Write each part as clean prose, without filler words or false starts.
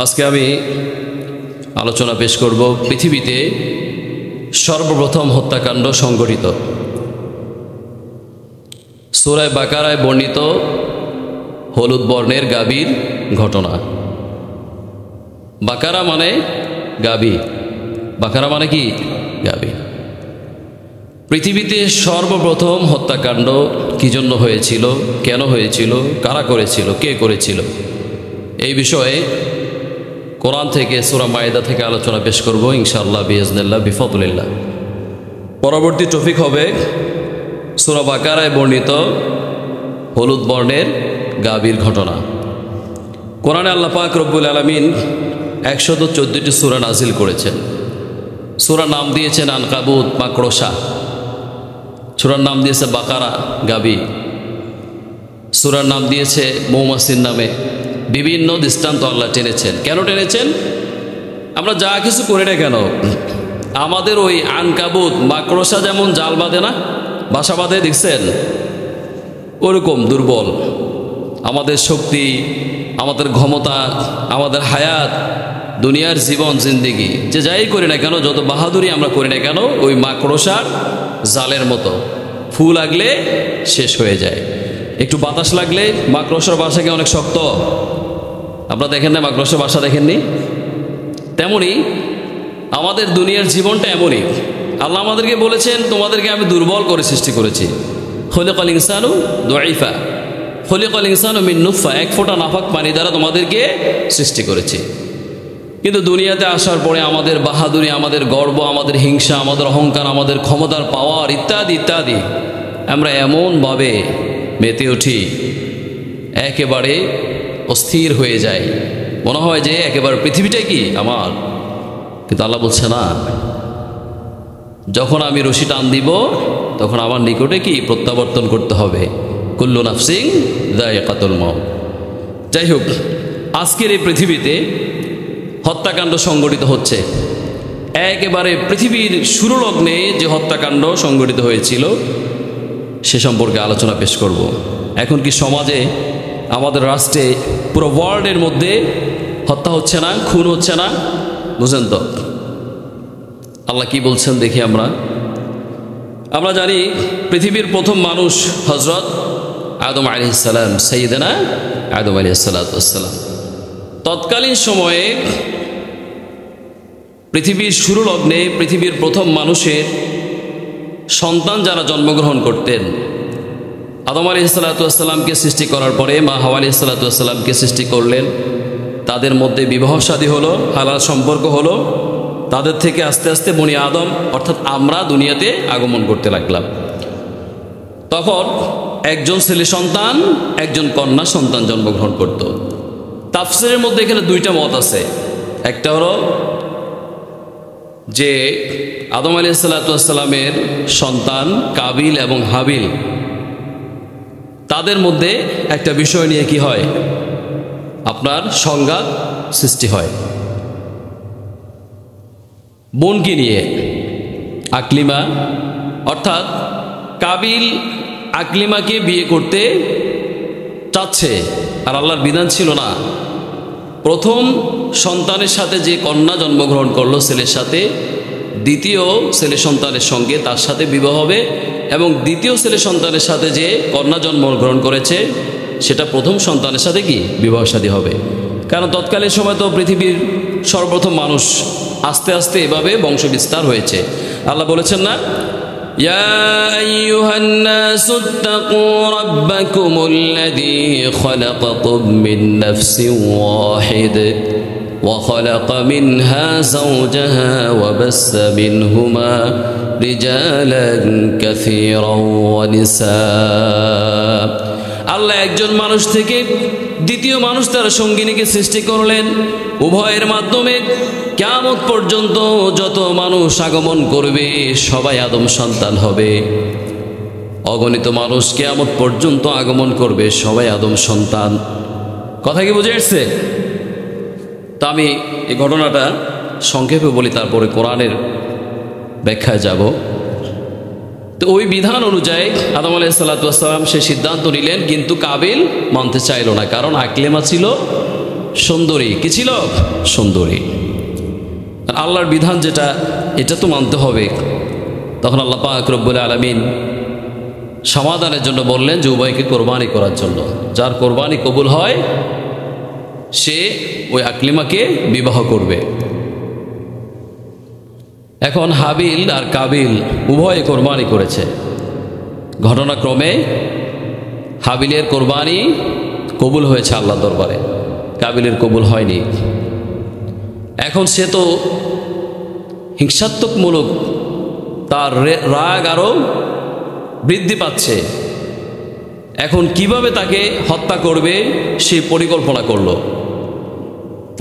আজকে আমি আলোচনা পেশ করব পৃথিবীতে সর্বপ্রথম হত্যাকাণ্ড সংঘটিত। সূরা বাকারায় বর্ণিত হলুদ বর্ণের গাভীর ঘটনা। বাকারা মানে গাভী, বাকারা মানে কি? গাভী। পৃথিবীতে সর্বপ্রথম হত্যাকাণ্ড কি জন্য হয়েছিল, কেন হয়েছিল, কারা করেছিল, কে করেছিল, এই বিষয়ে কোরআন থেকে সূরা মায়েদা থেকে আলোচনা পেশ করব ইনশাআল্লাহ বিইজনিল্লাহ বিফদলিল্লাহ। পরবর্তী টপিক হবে সূরা বাকারায় বর্ণিত হলুদ বর্ণের গাভীর ঘটনা। কোরআনে আল্লাহ পাক রব্বুল আলামিন 114টি সূরা নাজিল করেছেন। সূরার নাম দিয়েছেন আনকাবুত, মাকড়সা। সূরার নাম দিয়েছে বাকারা, গাভী। সূরার নাম দিয়েছে মৌমাছির নামে। বিভিন্ন দৃষ্টান্ত আল্লাহ টেনেছেন। কেন টেনেছেন? আমরা যা কিছু করি না কেন, আমাদের ওই আনকাবুত, মাকড়সা যেমন জাল বাঁধে না, বাসা বাঁধে, দেখছেন? ওরকম দুর্বল আমাদের শক্তি, আমাদের ক্ষমতা, আমাদের হায়াত, দুনিয়ার জীবন জিন্দিগি, যে যাই করি না কেন, যত বাহাদুরি আমরা করি না কেন, ওই মাকড়সার জালের মতো। ফুল লাগলে শেষ হয়ে যায়, একটু বাতাস লাগলে মাকড়সার বাসা কি অনেক শক্ত। আপনারা দেখেন না, মাকড়সার বাসা দেখেননি? তেমনি আমাদের দুনিয়ার জীবনটা এমনই। আল্লাহ আমাদেরকে বলেছেন, তোমাদেরকে আমি দুর্বল করে সৃষ্টি করেছি। খলিকাল ইনসানু দাঈফা, খলিকাল ইনসানু মিন নুতফা, এক ফোঁটা নাপাক পানি দ্বারা তোমাদেরকে সৃষ্টি করেছি। কিন্তু দুনিয়াতে আসার পরে আমাদের বাহাদুরি, আমাদের গর্ব, আমাদের হিংসা, আমাদের অহংকার, আমাদের ক্ষমতার পাওয়ার ইত্যাদি ইত্যাদি, আমরা এমনভাবে মেতে উঠি, একেবারে অস্থির হয়ে যায়, মনে হয় যে একেবারে পৃথিবীটাই কি আমার। কিন্তু আল্লাহ বলছে না, যখন আমি রশি টান দিব তখন আমার নিকটে কি প্রত্যাবর্তন করতে হবে। কুল্লু নাফসিন যায়িকাতুল মাউত। যাই হোক, আজকের এই পৃথিবীতে হত্যাকাণ্ড সংঘটিত হচ্ছে। একেবারে পৃথিবীর শুরুলগ্নে যে হত্যাকাণ্ড সংঘটিত হয়েছিল সে সম্পর্কে আলোচনা পেশ করব। এখন কি সমাজে, আমাদের রাষ্ট্রে, পুরো ওয়ার্ল্ডের মধ্যে হত্যা হচ্ছে না, খুন হচ্ছে না? বুঝেন তো আল্লাহ কি বলছেন দেখি। আমরা জানি পৃথিবীর প্রথম মানুষ হযরত আদম আলাইহিস সালাম, সাইয়্যিদানা আদম আলাইহিস সালাম। তৎকালীন সময়ে পৃথিবীর শুরু লগ্নে পৃথিবীর প্রথম মানুষের সন্তান যারা জন্মগ্রহণ করতেন, আদম আলাইহিস সালামকে সৃষ্টি করার পরে মা হাওয়া আলাইহিস সালামকে সৃষ্টি করলেন। তাদের মধ্যে বিবাহ শাদী হলো, হালাল সম্পর্ক হলো। তাদের থেকে আস্তে আস্তে বনি আদম অর্থাৎ আমরা দুনিয়াতে আগমন করতে লাগলাম। তখন একজন ছেলে সন্তান, একজন কন্যা সন্তান জন্মগ্রহণ করত। তাফসীরের মধ্যে এখানে দুইটা মত আছে। একটা হলো যে আদম আলাইহিস সালামের সন্তান কাবিল এবং হাবিল, তাদের মধ্যে একটা বিষয় নিয়ে কি হয়, আপনার সংঘাত সৃষ্টি হয়। বোনকে নিয়ে, আকলিমা, অর্থাৎ কাবিল আকলিমাকে বিয়ে করতে চাচ্ছে, আর আল্লাহর বিধান ছিল না। প্রথম সন্তানের সাথে যে কন্যা জন্মগ্রহণ করলো ছেলের সাথে, দ্বিতীয় ছেলে সন্তানের সঙ্গে তার সাথে বিবাহ হবে, এবং দ্বিতীয় ছেলে সন্তানের সাথে যে কন্যা জন্মগ্রহণ করেছে সেটা প্রথম সন্তানের সাথে কি বিবাহ শাদী হবে। কারণ তৎকালীন সময় তো পৃথিবীর সর্বপ্রথম মানুষ, আস্তে আস্তে এভাবে বংশ বিস্তার হয়েছে। আল্লাহ বলেছেন না, ইয়া আইয়ুহান নাসু তাকু রাব্বাকুমুল্লাযী খালাকাকুম মিন নাফসিন ওয়াহিদা ওয়া খালাকা মিনহা যাওজাহা ওয়া বাসসা মিনহুমা রিজালান কাসীরান ওয়া নিসা। আল্লাহ একজন মানুষ থেকে দ্বিতীয় মানুষ তার সঙ্গিনীকে সৃষ্টি করলেন। উভয়ের মাধ্যমে কিয়ামত পর্যন্ত যত মানুষ আগমন করবে সবাই আদম সন্তান হবে। অগণিত মানুষ কিয়ামত পর্যন্ত আগমন করবে, সবাই আদম সন্তান। কথা কি বুঝে আসছে? তা আমি এই ঘটনাটা সংক্ষেপে বলি, তারপরে কোরআনের ব্যাখ্যায় যাব। তো ওই বিধান অনুযায়ী আদম আলাইহিস সালাম সে সিদ্ধান্ত নিলেন, কিন্তু কাবিল মানতে চাইল না। কারণ আকলিমা ছিল সুন্দরী। কি ছিল? সুন্দরী। আল্লাহর বিধান যেটা, এটা তো মানতে হবে। তখন আল্লাহ পাক রব্বুল আলামিন সমাধানের জন্য বললেন যে উভয়কে কোরবানি করার জন্য। যার কোরবানি কবুল হয় সে ওই আকলিমাকে বিবাহ করবে। এখন হাবিল আর কাবিল উভয়ে কোরবানি করেছে। ঘটনাক্রমে হাবিলের কোরবানি কবুল হয়েছে আল্লাহর দরবারে, কাবিলের কবুল হয়নি। এখন সে তো হিংসাত্মকমূলক, তার রাগ আরও বৃদ্ধি পাচ্ছে। এখন কিভাবে তাকে হত্যা করবে সে পরিকল্পনা করলো,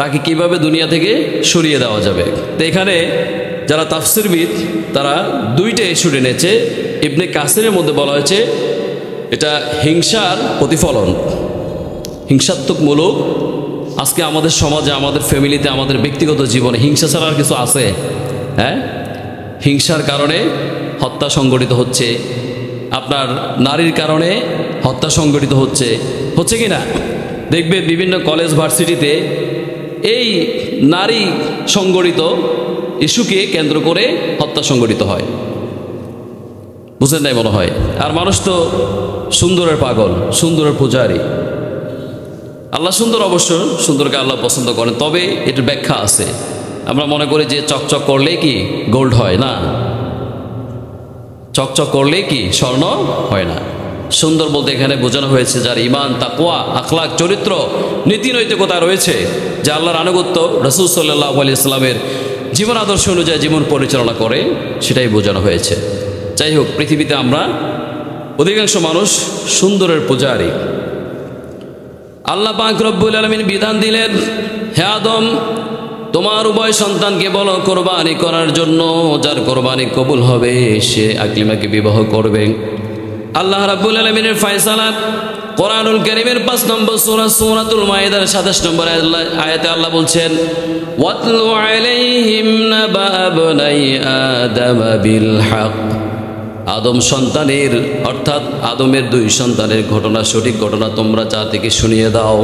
তাকে কিভাবে দুনিয়া থেকে সরিয়ে দেওয়া যাবে। তো এখানে যারা তাফসিরবিদ তারা দুইটা ইস্যু এনেছে। ইবনে কাসিরের মধ্যে বলা হয়েছে এটা হিংসার প্রতিফলন, হিংসাত্মকমূলক। আজকে আমাদের সমাজে, আমাদের ফ্যামিলিতে, আমাদের ব্যক্তিগত জীবনে হিংসা ছাড়া আর কিছু আছে? হ্যাঁ, হিংসার কারণে হত্যা সংগঠিত হচ্ছে, আপনার নারীর কারণে হত্যা সংগঠিত হচ্ছে কি না? দেখবে বিভিন্ন কলেজ ভার্সিটিতে এই নারী সংগঠিত ইস্যুকে কেন্দ্র করে হত্যা সংগঠিত হয়। বুঝলেন নাই মনে হয়? আর মানুষ তো সুন্দরের পাগল, সুন্দরের পূজারী। আল্লাহ সুন্দর, অবশ্য সুন্দরকে আল্লাহ পছন্দ করেন, তবে এটার ব্যাখ্যা আছে। আমরা মনে করি যে চকচক করলে কি গোল্ড হয় না, চকচক করলে কি স্বর্ণ হয় না। সুন্দর বলতে এখানে বোঝানো হয়েছে যার ঈমান, তাকওয়া, আখলাক, চরিত্র, নীতি নৈতিকতা রয়েছে, যে আল্লাহর আনুগত্য, রাসূল সাল্লাল্লাহু আলাইহি সাল্লামের জীবন আদর্শ অনুযায়ী জীবন পরিচালনা করে, সেটাই বোঝানো হয়েছে। যাই হোক, পৃথিবীতে আমরা অধিকাংশ মানুষ সুন্দরের পূজারী। আল্লাহ পাক রব্বুল আলামিন বিধান দিলেন, হে আদম, তোমার উভয় সন্তানকে বলো কোরবানি করার জন্য। যার কোরবানি কবুল হবে সে আকলিমাকে বিবাহ করবে। আল্লাহ রাব্বুল আলামিনের ফয়সালা কোরআনুল কারীমের 5 নম্বর সূরা সূরাতুল মায়েদার 27 নম্বর আয়াতে আল্লাহ বলছেন, ওয়াতলু আলাইহিম নাবা বনাই আদম বিল হক। আদম সন্তানের, অর্থাৎ আদমের 2 সন্তানের ঘটনা, সঠিক ঘটনা তোমরা জাতিকে শুনিয়ে দাও।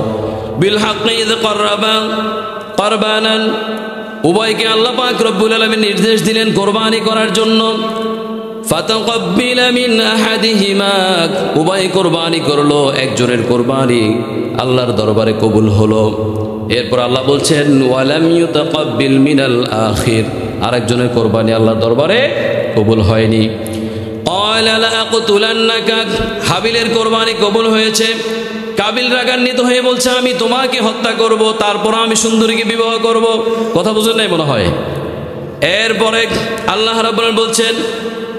বিল হক ইয ক্বাররাবা কুরবানান, উভয়কে আল্লাহ পাক রব্বুল আলামিন নির্দেশ দিলেন কোরবানি করার জন্য। ফাতাকাব্বালা মিন আহাদিহিমা, উভয় কোরবানি করলো, একজনের কোরবানি আল্লাহর দরবারে কবুল হলো। এরপর আল্লাহ বলছেন, ওয়ালাম ইউতাকাব্বিল মিনাল আখির, আরেকজনের কোরবানি আল্লাহর দরবারে কবুল হয়নি। ক্বালা লাআকতুলান্নাকা, হাবিলের কোরবানি কবুল হয়েছে। কাবিল রাগান্বিত হয়ে বলছে, আমি তোমাকে হত্যা করব, তারপর আমি সুন্দরীকে বিবাহ করব। কথা বুঝেন নাই মনে হয়? এরপরে আল্লাহ রাব্বুল আলামিন বলছেন,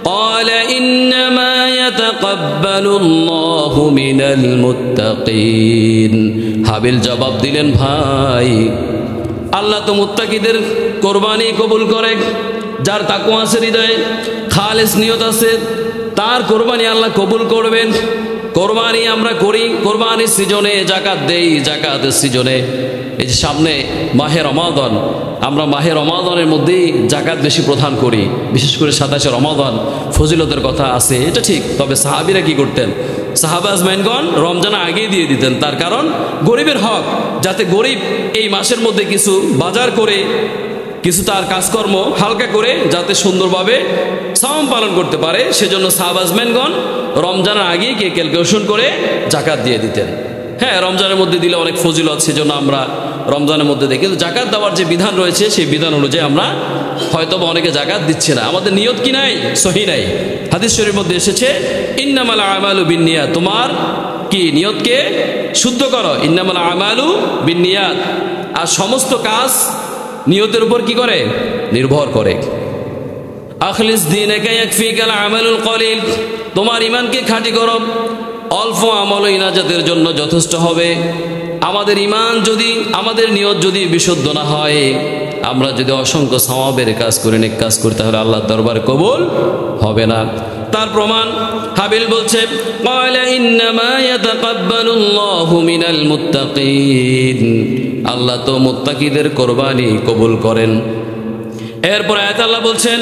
ক্বালা ইন্নামা ইয়াতাকাব্বালুল্লাহু মিনাল মুত্তাকিন। হাবিল জবাব দিলেন, ভাই, আল্লাহ তো মুত্তাকিদের কোরবানি কবুল করে। যার তাকওয়া আছে হৃদয়ে, খালেস নিয়ত আছে, তার কোরবানি আল্লাহ কবুল করবেন। কোরবানি আমরা করি, কোরবানির সিজনে জাকাত দেই, জাকাতের সিজনে। এই যে সামনে মাহে রমাদান, আমরা মাহে রমাদানের মধ্যেই জাকাত বেশি প্রদান করি, বিশেষ করে 27শে রমাদান ফজিলতের কথা আছে, এটা ঠিক। তবে সাহাবীরা কি করতেন? সাহাবা আজমাইনগণ রমজান আগেই দিয়ে দিতেন। তার কারণ গরিবের হক, যাতে গরিব এই মাসের মধ্যে কিছু বাজার করে, কিছু তার কাজকর্ম হালকা করে যাতে সুন্দরভাবে সাওম পালন করতে পারে, সেজন্য সাহাবা আজমাইনগণ রমজানের আগেই ক্যালকুলেশন করে জাকাত দিয়ে দিতেন। হ্যাঁ, রমজানের মধ্যে দিলে অনেক ফজিলত, সেজন্য আমরা রমজানের মধ্যে দিই। কিন্তু জাকাত দেওয়ার যে বিধান রয়েছে সেই বিধান অনুযায়ী আমরা হয়তো অনেকে জাকাত দিচ্ছে না। আমাদের নিয়ত কি নাই? সহি নাই। হাদিস শরীফের মধ্যে এসেছে, ইন্নামাল আমালু বিন্নিয়াত, তোমার কি নিয়তকে শুদ্ধ করো। ইন্নামাল আমালু বিন্নিয়াত, আর সমস্ত কাজ নিয়তের উপর কি করে? নির্ভর করে। আখলিস দীনাকা ইয়াকফিকাল আমালুল কলিল, তোমার ঈমানকে খাঁটি করো, অল্প আমল ইনাজাতের জন্য যথেষ্ট হবে। আমাদের ঈমান যদি, আমাদের নিয়ত যদি বিশুদ্ধ না হয়, আমরা যদি অসংখ্য সওয়াবের কাজ করি, নেক কাজ করি, তাহলে আল্লাহর দরবারে কবুল হবে না। তার প্রমাণ হাবিল বলছে, ক্বালা ইন্নামা ইয়াতাকাব্বালুল্লাহু মিনাল মুত্তাকিন, আল্লাহ তো মুত্তাকিদের কোরবানি কবুল করেন। এরপর আয়াত আল্লাহ বলছেন,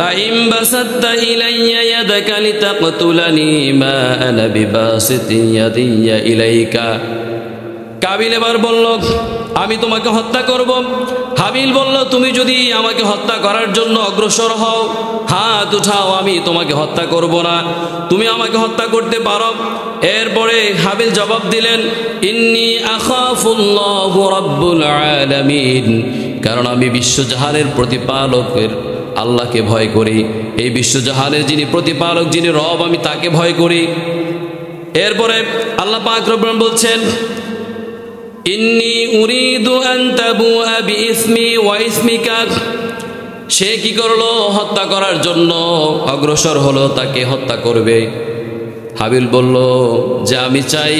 লা ইম বাসাত্তা ইলাইয়া ইয়াদাকা লিতাকতুলানি মা আনা বিবাসিতি ইয়াদিয়া ইলাইকা কাবিল এবার বলল, আমি তোমাকে হত্যা করব। হাবিল বলল, তুমি যদি আমাকে হত্যা করার জন্য অগ্রসর হও, হাত উঠাও, আমি তোমাকে হত্যা করব না, তুমি আমাকে হত্যা করতে পারো। এরপরে হাবিল জবাব দিলেন, ইন্নী আখাফুল্লাহু রাব্বুল আলামিন, কারণ আমি বিশ্বজাহানের প্রতিপালকের আল্লাহকে ভয় করি। এই বিশ্বজাহানের যিনি প্রতিপালক, যিনি রব, আমি তাকে ভয় করি। এরপরে আল্লাহ পাক রব্বুল আলামিন বলছেন, ইন্নী উরিদু আন তাবুআ বিইসমি ওয়া ইসমিকা। সে কি করলো? হত্যা করার জন্য অগ্রসর হলো, তাকে হত্যা করবে। হাবিল বলল যে আমি চাই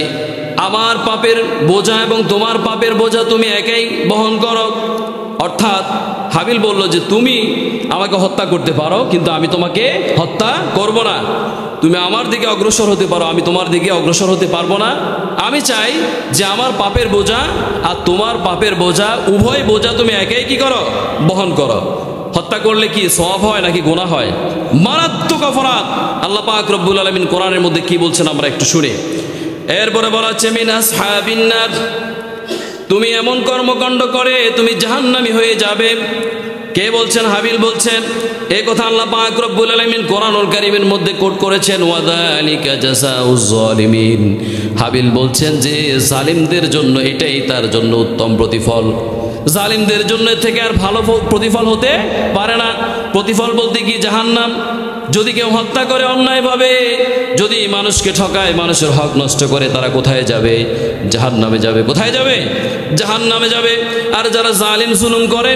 আমার পাপের বোঝা এবং তোমার পাপের বোঝা তুমি একাই বহন করো। অর্থাৎ হাবিল বলল যে তুমি আমাকে হত্যা করতে পারো, কিন্তু আমি তোমাকে হত্যা করব না। তুমি আমার দিকে অগ্রসর হতে পারো, আমি তোমার দিকে অগ্রসর হতে পারবো না। আমি চাই যে আমার পাপের বোঝা আর তোমার পাপের বোঝা, উভয় বোঝা তুমি একাই কি করো? বহন করো। হত্যা করলে কি সওয়াব হয় নাকি গুনাহ হয়? মারাত্মক অপরাধ। আল্লাহ পাক রব্বুল আলামিন কোরআনের মধ্যে কি বলছেন আমরা একটু শুনি। এরপরে বলা হচ্ছে, মিন আসহাবিন নার, তুমি এমন কর্মকাণ্ড করে তুমি জাহান্নামী হয়ে যাবে। কে বলছেন? হাবিল বলছেন। এই কথা আল্লাহ পাক রব্বুল আলামিন কোরআনুল কারীমের মধ্যে কোট করেছেন, ওয়াযালিকা জাযাউজ জালিমিন। হাবিল বলছেন যে জালিমদের জন্য এটাই তার জন্য উত্তম প্রতিফল। জালিমদের জন্য থেকে আর ভালো প্রতিফল হতে পারে না। প্রতিফল বলতে কি? জাহান্নাম। যদি কেউ হত্যা করে অন্যায়ভাবে, যদি মানুষকে ঠকায়, মানুষের হক নষ্ট করে, তারা কোথায় যাবে? জাহান্নামে যাবে। কোথায় যাবে? জাহান্নামে যাবে। আর যারা জালিম জুলুম করে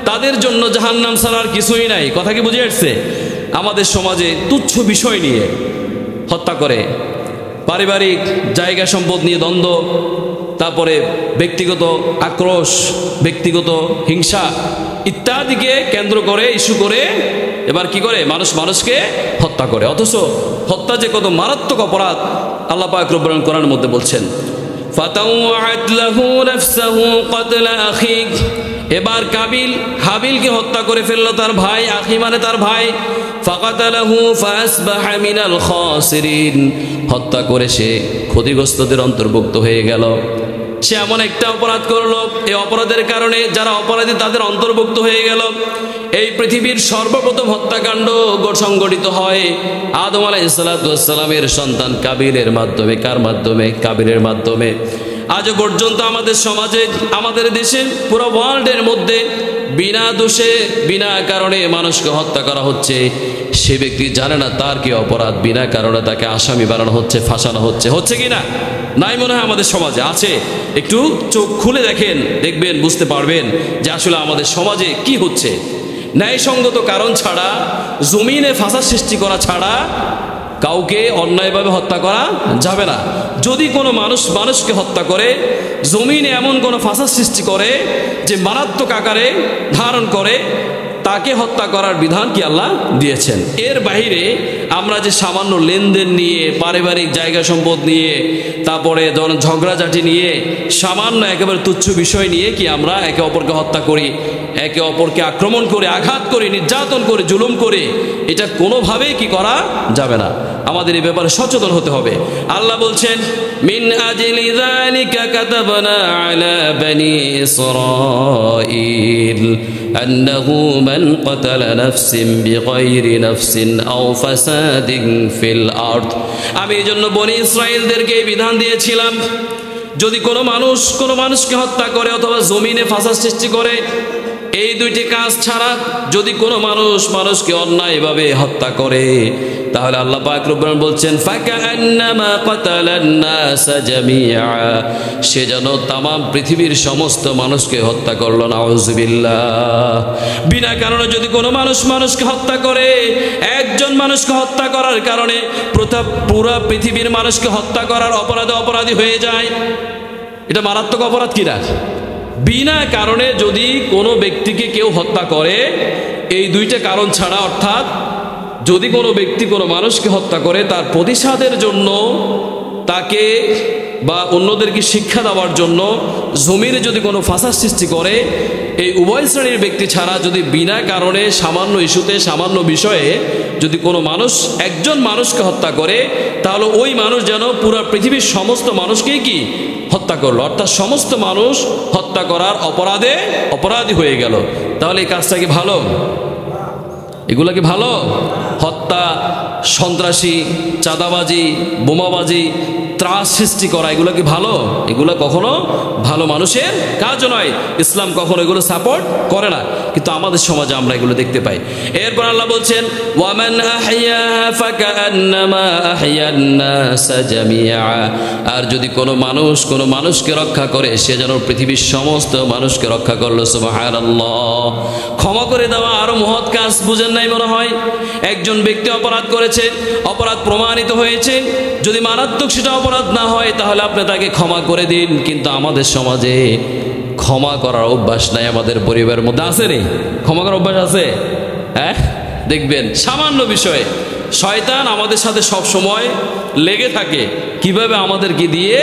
তাদের জন্য জাহান্নাম ছাড়া আর কিছুই নাই। কথা কি বুঝে আসছে? আমাদের সমাজে তুচ্ছ বিষয় নিয়ে হত্যা করে, পারিবারিক জায়গা সম্পদ নিয়ে দ্বন্দ্ব, তারপরে ব্যক্তিগত আক্রোশ, ব্যক্তিগত হিংসা ইত্যাদিকে কেন্দ্র করে, ইস্যু করে এবার কি করে? মানুষকে হত্যা করে। অথচ হত্যা যে কত মারাত্মক অপরাধ আল্লাহ পাক রব্বুল আলামিন কোরআনের মধ্যে বলছেন। ফাতাওয়াত লাহু নাফসুহু ক্বাতলা আখিক। এবার কাবিল হাবিলকে হত্যা করে ফেললো, তার ভাই, আখি মানে তার ভাই। ফাকাতালাহু ফাসবাহা মিনাল খাসিরিন। হত্যা করে সে ক্ষতিগ্রস্তদের অন্তর্ভুক্ত হয়ে গেল। সে এমন একটা অপরাধ করলো, এই অপরাধের কারণে যারা অপরাধী তাদের অন্তর্ভুক্ত হয়ে গেল। এই পৃথিবীর সর্বপ্রথম হত্যাকাণ্ড সংগঠিত হয় আদম আলাইহিস সালামের সন্তান কাবিলের মাধ্যমে। কার মাধ্যমে? কাবিলের মাধ্যমে। আজও পর্যন্ত আমাদের সমাজে, আমাদের দেশে, পুরো ওয়ার্ল্ডের মধ্যে বিনা দোষে, বিনা কারণে মানুষকে হত্যা করা হচ্ছে। সে ব্যক্তি জানে না তার কি অপরাধ, বিনা কারণে তাকে আসামি বানানো হচ্ছে, ফাঁসানো হচ্ছে। হচ্ছে কি না? নাই মনে হয় আমাদের সমাজে আছে। একটু চোখ খুলে দেখেন, দেখবেন, বুঝতে পারবেন যে আসলে আমাদের সমাজে কি হচ্ছে। ন্যায়সঙ্গত কারণ ছাড়া, জমিনে ফাঁসার সৃষ্টি করা ছাড়া কাউকে অন্যায়ভাবে হত্যা করা যাবে না। যদি কোনো মানুষকে হত্যা করে, জমিনে এমন কোনো ফাঁসার সৃষ্টি করে যে মারাত্মক আকারে ধারণ করে, তাকে হত্যা করার বিধান কি আল্লাহ দিয়েছেন। এর বাইরে আমরা যে সামান্য লেনদেন নিয়ে, পারিবারিক জায়গা সম্পদ নিয়ে, তারপরে ঝগড়াঝাটি নিয়ে, সামান্য একেবারে তুচ্ছ বিষয় নিয়ে কি আমরা একে অপরকে হত্যা করি, একে অপরকে আক্রমণ করে, আঘাত করে, নির্যাতন করে, জুলুম করে, এটা কোনোভাবেই কি করা যাবে না। আমাদের এই ব্যাপারে সচেতন হতে হবে। আল্লাহ বলছেন, মিন আজলি যালিকা কাতাবনা আলা বনি ইসরাঈল আন্নাহু মান ক্বাতালা নাফসিন বিগাইরি নাফসিন আও ফাসাদিন ফিল আরদ। আমি এজন্য বনি ইসরাঈলদেরকে এই বিধান দিয়েছিলাম, যদি কোনো মানুষকে হত্যা করে অথবা জমিনে ফাসাদ সৃষ্টি করে, এই দুইটি কাজ ছাড়া যদি কোনো মানুষকে অন্যায়ভাবে হত্যা করে, তাহলে আল্লাহ পাক রব্বুল আলামিন বলছেন, ফাকান্নামা ক্বাতালান নাস জামিআ। সে যেন তাম পৃথিবীর সমস্ত মানুষকে হত্যা করলো। নাউযুবিল্লাহ। বিনা কারণে যদি কোনো মানুষকে হত্যা করে, একজন মানুষকে হত্যা করার কারণে পুরো পৃথিবীর মানুষকে হত্যা করার অপরাধী হয়ে যায়। এটা মারাত্মক অপরাধ কিনা? বিনা কারণে যদি কোনো ব্যক্তিকে কেউ হত্যা করে, এই দুইটা কারণ ছাড়া, অর্থাৎ যদি কোনো ব্যক্তি কোনো মানুষকে হত্যা করে, তার প্রতিশোধের জন্য তাকে বা অন্যদেরকে শিক্ষা দেওয়ার জন্য জমিনে যদি কোনো ফাসাদ সৃষ্টি করে, এই উভয় শ্রেণীর ব্যক্তি ছাড়া যদি বিনা কারণে সামান্য ইস্যুতে সামান্য বিষয়ে যদি কোনো মানুষ একজন মানুষকে হত্যা করে, তাহলে ওই মানুষ যেন পুরো পৃথিবীর সমস্ত মানুষকেই কি হত্যা করলো, অর্থাৎ সমস্ত মানুষ হত্যা করার অপরাধী হয়ে গেল। তাহলে এই কাজটা কি ভালো? এগুলা কি ভালো? হত্যা, সন্ত্রাসী, চাঁদাবাজি, বোমাবাজি, ত্রাস সৃষ্টি করা, এগুলো কি ভালো? এগুলো কখনো ভালো মানুষের কাজ নয়। ইসলাম কখনো এগুলো সাপোর্ট করে না, কিন্তু আমাদের সমাজে আমরা এগুলো দেখতে পাই। এরপর আল্লাহ বলছেন, ওয়ামান আহইয়াহা ফাকান্নামা আহইয়ান নাস জামিআ, আর যদি কোনো মানুষকে রক্ষা করে, সে যেন পৃথিবীর সমস্ত মানুষকে রক্ষা করলো। সুবহানাল্লাহ। ক্ষমা করে দেওয়া আরো মহৎ কাজ, বুঝেন নাই মনে হয়? একজন ব্যক্তি অপরাধ করেছে, অপরাধ প্রমাণিত হয়েছে, যদি মারাত্মক সেটা অপরাধ না হয় তাহলে আপনি তাকে ক্ষমা করে দিন। কিন্তু আমাদের সমাজে ক্ষমা করার অভ্যাস নাই। আমাদের পরিবারের মধ্যে আছে রে ক্ষমা করার অভ্যাস আছে? হ্যাঁ, দেখবেন সামান্য বিষয়ে শয়তান আমাদের সাথে সব সময় লেগে থাকে, কিভাবে আমাদেরকে দিয়ে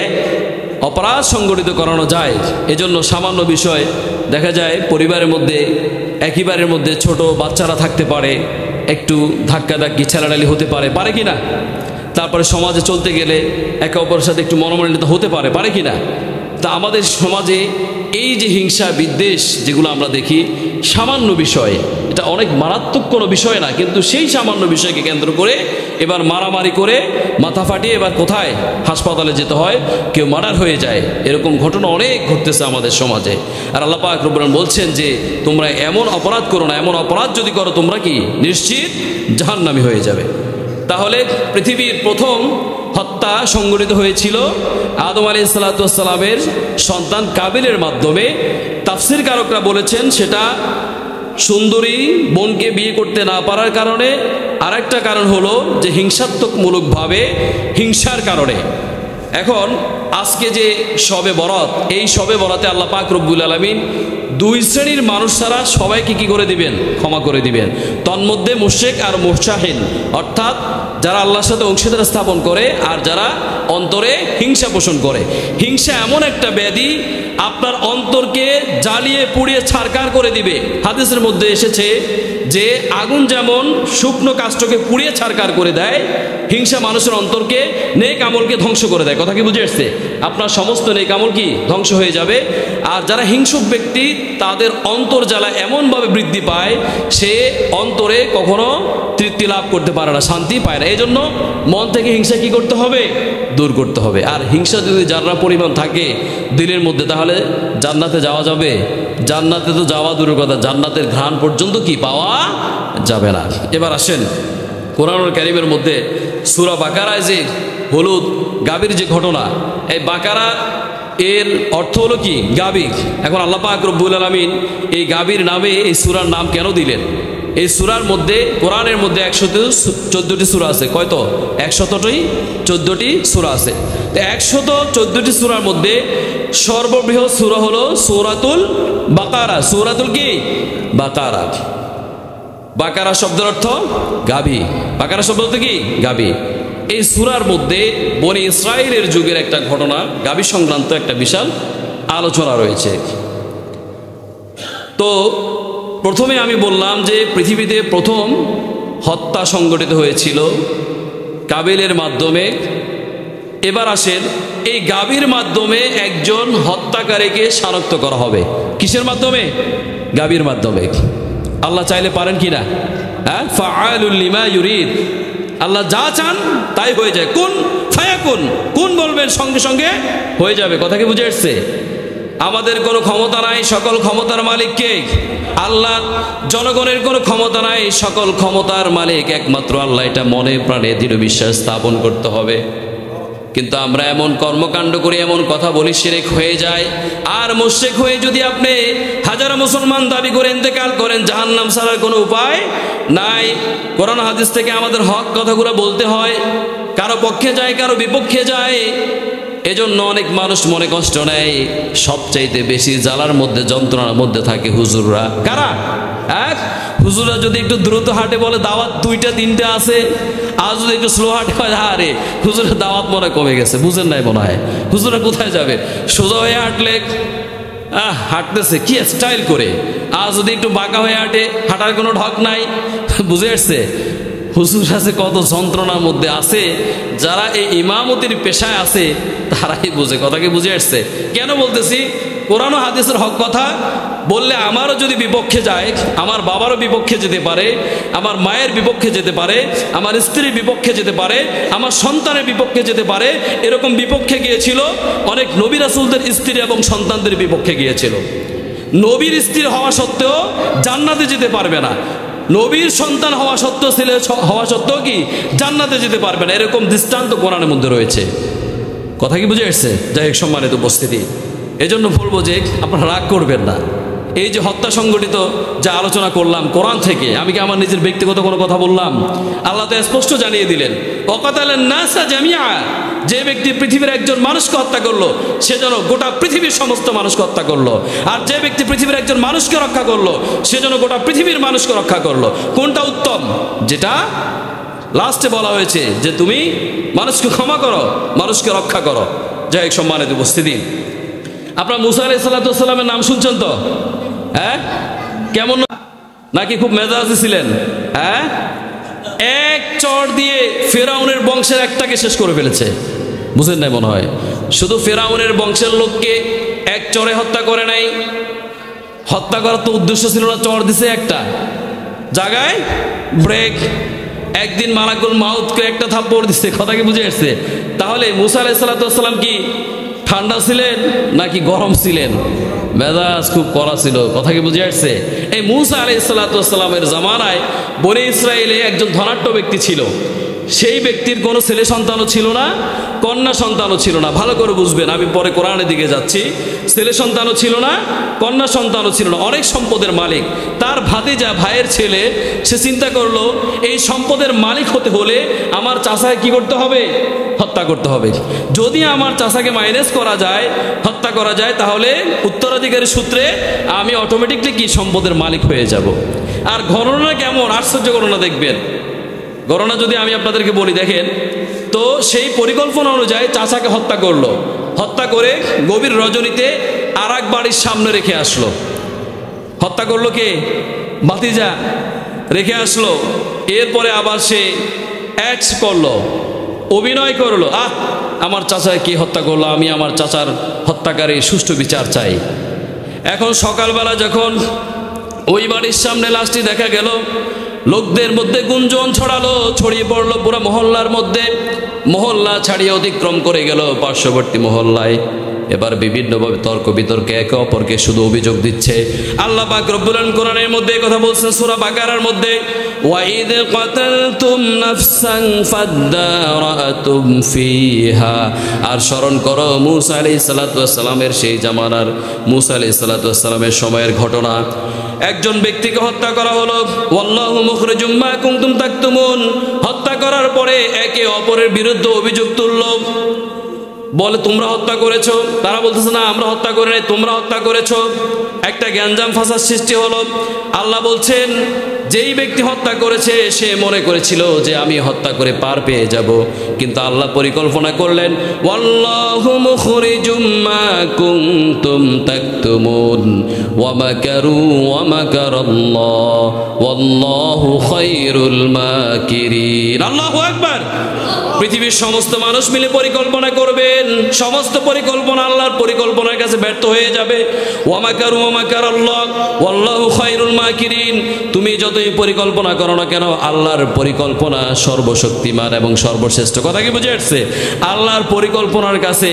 অপরাধ সংগঠিত করানো যায়। এজন্য সামান্য বিষয় দেখা যায় পরিবারের মধ্যে, একইবারের মধ্যে ছোট বাচ্চারা থাকতে পারে, একটু ধাক্কাধাক্কি ছেলাড়ালি হতে পারে কি না? তারপরে সমাজে চলতে গেলে একে অপরের সাথে একটু মনোমালিন্য হতে পারে কি না? তা আমাদের সমাজে এই যে হিংসা বিদ্বেষ যেগুলো আমরা দেখি, সামান্য বিষয়, এটা অনেক মারাত্মক কোনো বিষয় না, কিন্তু সেই সামান্য বিষয়কে কেন্দ্র করে এবার মারামারি করে মাথা ফাটিয়ে এবার কোথায় হাসপাতালে যেতে হয়, কেউ মার্ডার হয়ে যায়। এরকম ঘটনা অনেক ঘটতেছে আমাদের সমাজে। আর আল্লাহ পাক রব্বুল আলামিন বলছেন যে তোমরা এমন অপরাধ করো না, এমন অপরাধ যদি করো তোমরা কি নিশ্চিত জাহান্নামী হয়ে যাবে। তাহলে পৃথিবীর প্রথম হত্যা সংঘটিত হয়েছিল আদম আলাইহিস সালামের সন্তান কাবিলের মাধ্যমে। তাফসীর কারকরা বলেছেন সেটা সুন্দরী বোনকে বিয়ে করতে না পারার কারণে, আর একটা কারণ হলো যে হিংসাত্মকমূলকভাবে হিংসার কারণে। এখন আজকে যে শবে বরাত, এই শবে বরাতে আল্লাহ পাক রব্বুল আলামিন দুই শ্রেণীর মানুষ ছাড়া সবাইকে কি করে দিবেন? ক্ষমা করে দিবেন। তন্মধ্যে মুশরিক আর মুশাহিন, অর্থাৎ যারা আল্লাহর সাথে অংশীদার স্থাপন করে আর যারা অন্তরে হিংসা পোষণ করে। হিংসা এমন একটা ব্যাধি, আপনার অন্তরকে জ্বালিয়ে পুড়িয়ে ছারখার করে দিবে। হাদিসের মধ্যে এসেছে যে আগুন যেমন শুকনো কাষ্ঠকে পুড়িয়ে ছারখার করে দেয়, হিংসা মানুষের অন্তরকে, নেক আমলকে ধ্বংস করে দেয়। কথা কি বুঝে আসছে? আপনার সমস্ত নেক আমল কি ধ্বংস হয়ে যাবে। আর যারা হিংসুক ব্যক্তি, তাদের অন্তর জ্বালা এমনভাবে বৃদ্ধি পায়, সে অন্তরে কখনো তৃপ্তি লাভ করতে পারে না, শান্তি পায় না। এই জন্য মন থেকে হিংসা কি করতে হবে? দূর করতে হবে। আর হিংসা যদি যারা পরিমাণ থাকে দিলের মধ্যে, তাহলে জান্নাতে যাওয়া যাবে? জান্নাতে তো যাওয়া দূরের কথা, জান্নাতের ঘ্রাণ পর্যন্ত কি পাওয়া যাবে না। এবার আসেন কোরআনুল কারীমের মধ্যে সূরা বাকারায় যে হলুদ গাভীর যে ঘটনা, এই বাকারা এর অর্থ হলো কি? গাভী। এখন আল্লাহ পাক রব্বুল আলামিন এই গাভীর নামে এই সূরার নাম কেন দিলেন? এই সূরার মধ্যে, কোরআনের মধ্যে 114টি সূরা আছে। কয়তো? 114টি সূরা আছে। তো 114টি সূরার মধ্যে সর্ববৃহৎ সূরা হলো সূরাতুল বাকারা। সূরাতুল কি? বাকারা। বাকারা শব্দের অর্থ গাভী। বাকারা শব্দ অর্থ কি? গাভী। এই সূরার মধ্যে বনি ইসরাইলের যুগের একটা ঘটনা, গাভী সংক্রান্ত একটা বিশাল আলোচনা রয়েছে। তো প্রথমে আমি বললাম যে পৃথিবীতে প্রথম হত্যা সংঘটিত হয়েছিল কাবিলের মাধ্যমে। এবার আসেন, এই গাভীর মাধ্যমে একজন হত্যাকারীকে শনাক্ত করা হবে। কিসের মাধ্যমে? গাভীর মাধ্যমে। আল্লাহ চাইলে পারেন কি না? হ্যাঁ, ফাআলুল লিমা ইউরিদ। আল্লাহ যা চান তাই হয়ে যায়। কুন ফায়াকুন, কুন বলবেন সঙ্গে সঙ্গে হয়ে যাবে। কথা কি বুঝে আসছে? আমাদের কোনো ক্ষমতা নাই, সকল ক্ষমতার মালিক কে? আল্লাহ। জনগণের কোনো ক্ষমতা নাই, সকল ক্ষমতার মালিক একমাত্র আল্লাহ। এটা মনে প্রাণে দৃঢ় বিশ্বাস স্থাপন করতে হবে। কিন্তু আমরা এমন কর্মকাণ্ড করি, এমন কথা বলি, শিরক হয়ে যায়। আর মুশরিক হয়ে যদি আপনি হাজারো মুসলমান দাবি করে ইন্তেকাল করেন, জাহান্নাম ছাড়ার কোনো উপায় নাই। কোরআন হাদিস থেকে আমাদের হক কথাগুলো বলতে হয়, কারো পক্ষে যায় কারো বিপক্ষে যায়। এজন্য অনেক মানুষ মনে কষ্ট নেয়। সবচাইতে বেশি জ্বালার মধ্যে, যন্ত্রণার মধ্যে থাকে হুজুররা। কারা? এক, হুজুররা যদি একটু দ্রুত হাঁটে বলে দাওয়াত 2টা 3টা আছে, আর যদি একটু স্লো হাঁটে হয় আরে হুজুরের দাওয়াত মনে কমে গেছে, বুঝেন নাই মনে হয়। হুজুরা কোথায় যাবে? সোজা হয়ে হাঁটলে হাঁটতেছে কি স্টাইল করে, আর যদি একটু বাঁকা হয়ে হাঁটে হাঁটার কোনো ঢক নাই, বুঝে আসছে? হুজুর আছে কত যন্ত্রণার মধ্যে আছে। যারা এই ইমামতির পেশায় আছে তারাই বুঝে। কথাকে বুঝে আসছে? কেন বলতেছি? কোরআন ও হাদিসের হক কথা বললে আমারও যদি বিপক্ষে যায়, আমার বাবারও বিপক্ষে যেতে পারে, আমার মায়ের বিপক্ষে যেতে পারে, আমার স্ত্রীর বিপক্ষে যেতে পারে, আমার সন্তানের বিপক্ষে যেতে পারে। এরকম বিপক্ষে গিয়েছিল অনেক নবী রাসূলদের স্ত্রী এবং সন্তানদের বিপক্ষে গিয়েছিল। নবীর স্ত্রী হওয়া সত্ত্বেও জান্নাতে যেতে পারবে না, নবীর সন্তান হওয়া সত্ত্বেও, ছেলে হওয়া সত্ত্বেও কি জান্নাতে যেতে পারবে না। এরকম দৃষ্টান্ত কোরআনের মধ্যে রয়েছে। কথা কি বুঝে আসছে? যাই হোক, সম্মানিত উপস্থিতি, এজন্য বলবো যে আপনারা রাগ করবেন না। এই যে হত্যা সংগঠিত যা আলোচনা করলাম কোরআন থেকে, আমি কি আমার নিজের ব্যক্তিগত কোনো কথা বললাম? আল্লাহ তো স্পষ্ট জানিয়ে দিলেন, ওয়াকাতালান নাসা জামিআ, যে ব্যক্তি পৃথিবীর একজন মানুষকে হত্যা করলো সে যেন গোটা পৃথিবীর সমস্ত মানুষকে হত্যা করলো, আর যে ব্যক্তি পৃথিবীর একজন মানুষকে রক্ষা করলো সে যেন গোটা পৃথিবীর মানুষকে রক্ষা করলো। কোনটা উত্তম? যেটা লাস্টে বলা হয়েছে যে তুমি মানুষকে ক্ষমা করো, মানুষকে রক্ষা করো। যাই হোক, সম্মানিত উপস্থিতি, আপনার মুসা আলাইহিস সালামের নাম শুনছেন তো? হ্যাঁ, কেমন নাকি খুব মেজাজি ছিলেন? হ্যাঁ, এক চড় দিয়ে ফেরাউনের বংশের একটাকে শেষ করে ফেলেছে। বুঝেন নাই মনে হয়? শুধু ফেরাউনের বংশের লোককে এক চড়ে হত্যা করে নাই, হত্যা করার তো উদ্দেশ্য ছিল না, চড় দিছে একটা জায়গায় ব্রেক। একদিন মালাকুল মাউতকে একটা থাপ্পড় দিচ্ছে। কথা কি বুঝে আসছে? তাহলে মুসা আলাইহিস সালাম কি ঠান্ডা ছিলেন নাকি গরম ছিলেন? মেজাজ খুব কড়া ছিল। কথা কি বুঝে আসছে? এই মুসা আলাইহিস সালামের জামানায় বনি ইসরায়েলে একজন ধনাঢ্য ব্যক্তি ছিল। সেই ব্যক্তির কোনো ছেলে সন্তানও ছিল না, কন্যা সন্তানও ছিল না। ভালো করে বুঝবেন, আমি পরে কোরআনের দিকে যাচ্ছি। ছেলে সন্তানও ছিল না, কন্যা সন্তানও ছিল না, অনেক সম্পদের মালিক। তার ভাতিজা, ভাইয়ের ছেলে, সে চিন্তা করলো এই সম্পদের মালিক হতে হলে আমার চাচাকে কি করতে হবে? হত্যা করতে হবে। যদি আমার চাচাকে মাইনাস করা যায়, হত্যা করা যায়, তাহলে উত্তরাধিকারী সূত্রে আমি অটোমেটিকলি কি সম্পদের মালিক হয়ে যাব। আর গণনা কেমন আশ্চর্য গণনা দেখবেন। গণনা যদি আমি আপনাদেরকে বলি, দেখেন তো, সেই পরিকল্পনা অনুযায়ী চাচাকে হত্যা করলো। হত্যা করে গভীর রজনীতে আর এক বাড়ির সামনে রেখে আসলো। হত্যা করলো কে? ভাতিজা রেখে আসলো। এরপরে আবার সে অ্যাক্ট করলো, অভিনয় করলো, আমার চাচাকে কে হত্যা করলো, আমি আমার চাচার হত্যাকারী সুষ্ঠু বিচার চাই। এখন সকালবেলা যখন ওই বাড়ির সামনে লাশটি দেখা গেল, লোকদের মধ্যে গুঞ্জন ছড়ালো, ছড়িয়ে পড়লো পুরো মহল্লার মধ্যে। মহল্লা ছাড়িয়ে অতিক্রম করে গেল পার্শ্ববর্তী মহল্লায়। এবার বিভিন্নভাবে তর্ক বিতর্কে একে অপরকে শুধু অভিযোগ দিচ্ছে। আল্লাহ পাক রব্বুল আলামিন কোরআনের মধ্যে কথা বলছেন সূরা বাকারার মধ্যে, ওয়াইদ কাতালতুম নাফসান ফাদারাতুম ফিহা। আর স্মরণ করো মূসা আলাইহিস সালামের সেই জামানার, মূসা আলাইহিস সালামের সময়ের ঘটনা। একজন ব্যক্তিকে হত্যা করা হলো, ওয়াল্লাহু মুখরিজুম মা কুনতুম তাকতুমুন। হত্যা করার পরে একে অপরের বিরুদ্ধে অভিযোগ তুলল, বলে তোমরা হত্যা করেছো। তারা বলতেছে না আমরা হত্যা করি নাই, তোমরা হত্যা করেছো। একটা গ্যাঞ্জাম ফাসাদ সৃষ্টি হলো। আল্লাহ বলছেন যেই ব্যক্তি হত্যা করেছে সে মনে করেছিল যে আমি হত্যা করে পার পেয়ে যাব, কিন্তু আল্লাহ পরিকল্পনা করলেন ওয়াল্লাহু মুখরিজুম মা কুনতুম তাকতুমুন ওয়া মাকারু ওয়া মাকারাল্লাহ ওয়াল্লাহু খায়রুল মাকিরিন। আল্লাহু আকবার। পৃথিবীর সমস্ত মানুষ মিলে পরিকল্পনা করবেন, সমস্ত পরিকল্পনা আল্লাহর পরিকল্পনার কাছে ব্যর্থ হয়ে যাবে। ওয়া মাকারু ওয়া মাকারাল্লাহ ওয়াল্লাহু খায়রুল মাকিরিন। তুমি যতই পরিকল্পনা করো না কেন, আল্লাহর পরিকল্পনা সর্বশক্তিমান এবং সর্বশ্রেষ্ঠ। কথা কি বুঝে আসছে? আল্লাহর পরিকল্পনার কাছে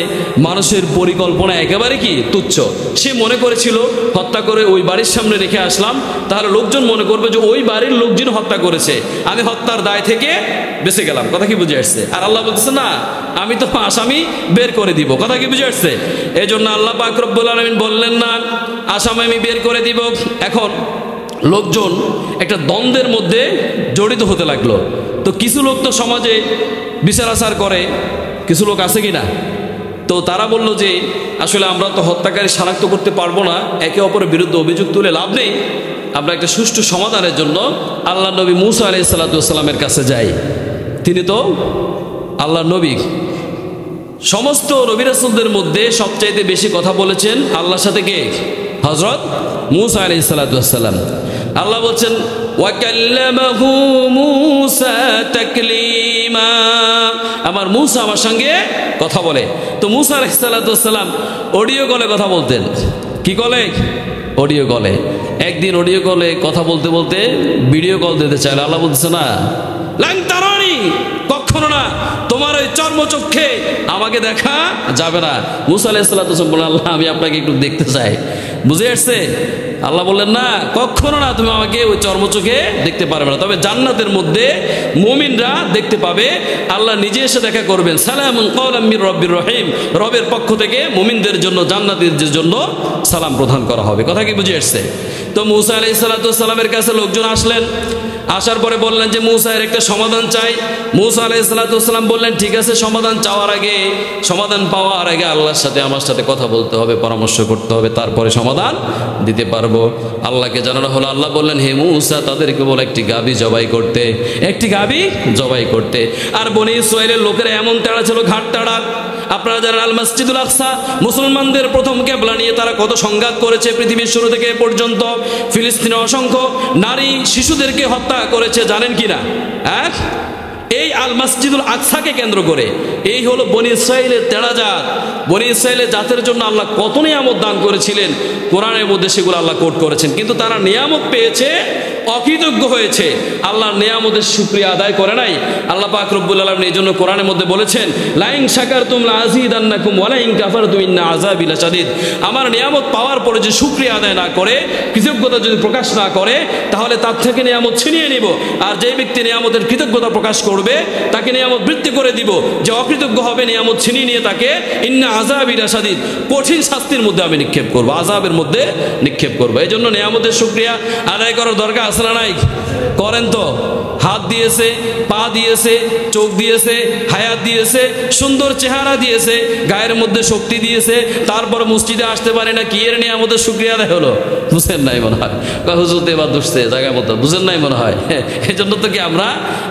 মানুষের পরিকল্পনা একেবারে কি তুচ্ছ। সে মনে করেছিল হত্যা করে ওই বাড়ির সামনে রেখে আসলাম, তাহলে লোকজন মনে করবে যে ওই বাড়ির লোকজন হত্যা করেছে, আমি হত্যার দায় থেকে বেঁচে গেলাম। কথা কি বুঝে আসছে? আর আল্লাহ বলতেছে না, আমি তো আসামি বের করে দিব। কথা কি বুঝে আসছে? এই জন্য আল্লাহ পাক রব্বুল আলামিন বললেন না আসামি আমি বের করে দিব। এখন লোকজন একটা দ্বন্দ্বের মধ্যে জড়িত হতে লাগলো। তো কিছু লোক তো সমাজে বিচার আচার করে, কিছু লোক আছে কি না? তো তারা বলল যে আসলে আমরা তো হত্যাকারী শনাক্ত করতে পারবো না, একে অপরের বিরুদ্ধে অভিযোগ তুলে লাভ নেই, আমরা একটা সুষ্ঠু সমাধানের জন্য আল্লাহ নবী মুসা আলাইহিস সালাতু ওয়াস সালামের কাছে যাই। তিনি তো আল্লাহ নবী, সমস্ত নবী রাসূলদের মধ্যে সবচাইতে বেশি কথা বলেছেন আল্লাহর সাথে কে? হযরত মুসা আলাইহিস সালাতু ওয়াস সালাম। আল্লাহ বলছেন ওয়া কাল্লামাহু মুসা তাকলিমা, আমার মুসা আমার সঙ্গে কথা বলে। তো মুসা আলাইহিস সালাতু ওয়াস সালাম অডিও কলে কথা বলতেন। কি কলে? অডিও কলে। একদিন অডিও কলে কথা বলতে বলতে ভিডিও কল দিতে চাইল। আল্লাহ বলছে না, লাং তারানি, কখনো না, তোমার ওই চর্মচক্ষে আমাকে দেখা যাবে না। মুসা আলাইহিস সালাতু ওয়াস সালাম বললেন, আল্লাহ আমি আপনাকে একটু দেখতে চাই। বুঝে আসছে? আল্লাহ বললেন না, কখনো না, তুমি আমাকে ওই চর্মচোখে দেখতে পারবে না, তবে জান্নাতের মধ্যে মুমিনরা দেখতে পাবে, আল্লাহ নিজে এসে দেখা করবেন। সালামুন কাওলাম মির রব্বির রহিম, রবের পক্ষ থেকে মুমিনদের জন্য, জান্নাতীদের জন্য সালাম প্রদান করা হবে। কথা কি বুঝে আসছে? তো মুসা আলাইহিস সালাতু ওয়াস সালামের কাছে লোকজন আসলেন। আসার পরে বললেন যে মুসা এর একটা সমাধান চাই। মুসা আলাইহিস সালাতু ওয়াস সালাম বললেন, ঠিক আছে, সমাধান চাওয়ার আগে, সমাধান পাওয়ার আগে আল্লাহর সাথে আমার সাথে কথা বলতে হবে, পরামর্শ করতে হবে, তারপরে সমাধান দিতে পারবো। আল্লাহকে জানানো হলো। আল্লাহ বললেন, হে মুসা, তাদেরকে বল একটি গাভী জবাই করতে, একটি গাভী জবাই করতে। আর বনি ইসরাইলের লোকেরা এমন তাড়া ছিল, ঘাট তাড়া। আপনারা জানেন আল মসজিদুল আকসা মুসলমানদের প্রথম কেবলা নিয়ে তারা কত সংঘাত করেছে পৃথিবীর শুরু থেকে পর্যন্ত। ফিলিস্তিনে অসংখ্য নারী শিশুদেরকে হত্যা করেছে, জানেন কিনা? এই আল মসজিদুল আকসাকে কেন্দ্র করে। এই হলো বনি ইসরাইলের তেড়া জাত। বনি ইসরাইলের জাতের জন্য আল্লাহ কত নিয়ামত দান করেছিলেন, কোরআনের মধ্যে সেগুলো আল্লাহ কোট করেছেন। কিন্তু তারা নিয়ামত পেয়েছে, অকৃতজ্ঞ হয়েছে, আল্লাহর নিয়ামতের শুকরিয়া আদায় করে নাই। আল্লাহ পাক রব্বুল আলামিন এই জন্য কোরআনের মধ্যে বলেছেন, লাইন শাকারতুম লাযীদান্নাকুম ওয়া লাইন কাফারতুম ইন্না আযাবি লাশাদীদ। আমার নিয়ামত পাওয়ার পরে যে শুকরিয়া আদায় না করে, কৃতজ্ঞতা যদি প্রকাশ না করে, তাহলে তার থেকে নিয়ামত ছিনিয়ে নিব। আর যে ব্যক্তি নিয়ামতের কৃতজ্ঞতা প্রকাশ করবে, তাকে নিয়ামত বৃদ্ধি করে দিব। যে অকৃতজ্ঞ হবে, নিয়ামত ছিনিয়ে নিয়ে তাকে ইন্না আযাবি লাশাদীদ, কঠিন শাস্তির মধ্যে আমি নিক্ষেপ করব, আযাবের মধ্যে নিক্ষেপ করব। এই জন্য নিয়ামতের শুকরিয়া আদায় করার দরকার আছে না নাই? করেন তো। হাত দিয়েছে, পা দিয়েছে, চোখ দিয়েছে, হায়াত দিয়েছে, সুন্দর চেহারা দিয়েছে, গায়ের মধ্যে শক্তি দিয়েছে, তারপর মসজিদে আসতে পারে না, কি এর নিয়ামতের শুকরিয়া আদায় হলো? বুঝেন নাই মনে হয়? হুজুর এবার দুষছে জায়গা মতো, বুঝেন নাই মনে হয়? এই জন্য তো কি আমরা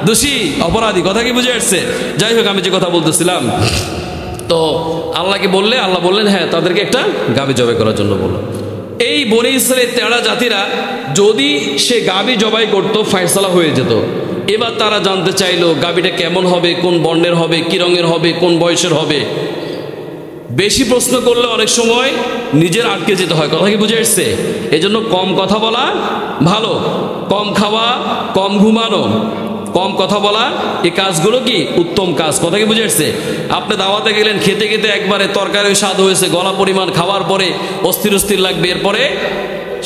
দোষী, অপরাধী। কথা কি বুঝে আসছে? যাই হোক, আমি যে কথা বলতেছিলাম, তো আল্লাহকে বললে, আল্লাহ বললেন হ্যাঁ, তাদেরকে একটা গাভী জবাই করার জন্য বললো। এই বনি ইসরাইলের তেড়া জাতিরা যদি সে গাভী জবাই করত, ফয়সালা হয়ে যেত। এবার তারা জানতে চাইলো গাভীটা কেমন হবে, কোন বর্ণের হবে, কি রঙের হবে, কোন বয়সের হবে। বেশি প্রশ্ন করলে অনেক সময় নিজের আটকে যেতে হয়। কথা কি বুঝে আসছে? এই জন্য কম কথা বলা ভালো, কম খাওয়া, কম ঘুমানো, কম কথা বলা, এই কাজগুলো কি উত্তম কাজ। কথা কি বুঝে আসছে? আপনি দাওয়াতে গেলেন, খেতে খেতে একবারে তরকারি স্বাদ হয়েছে, গলা পরিমাণ, খাওয়ার পরে অস্থির অস্থির লাগবে, এরপরে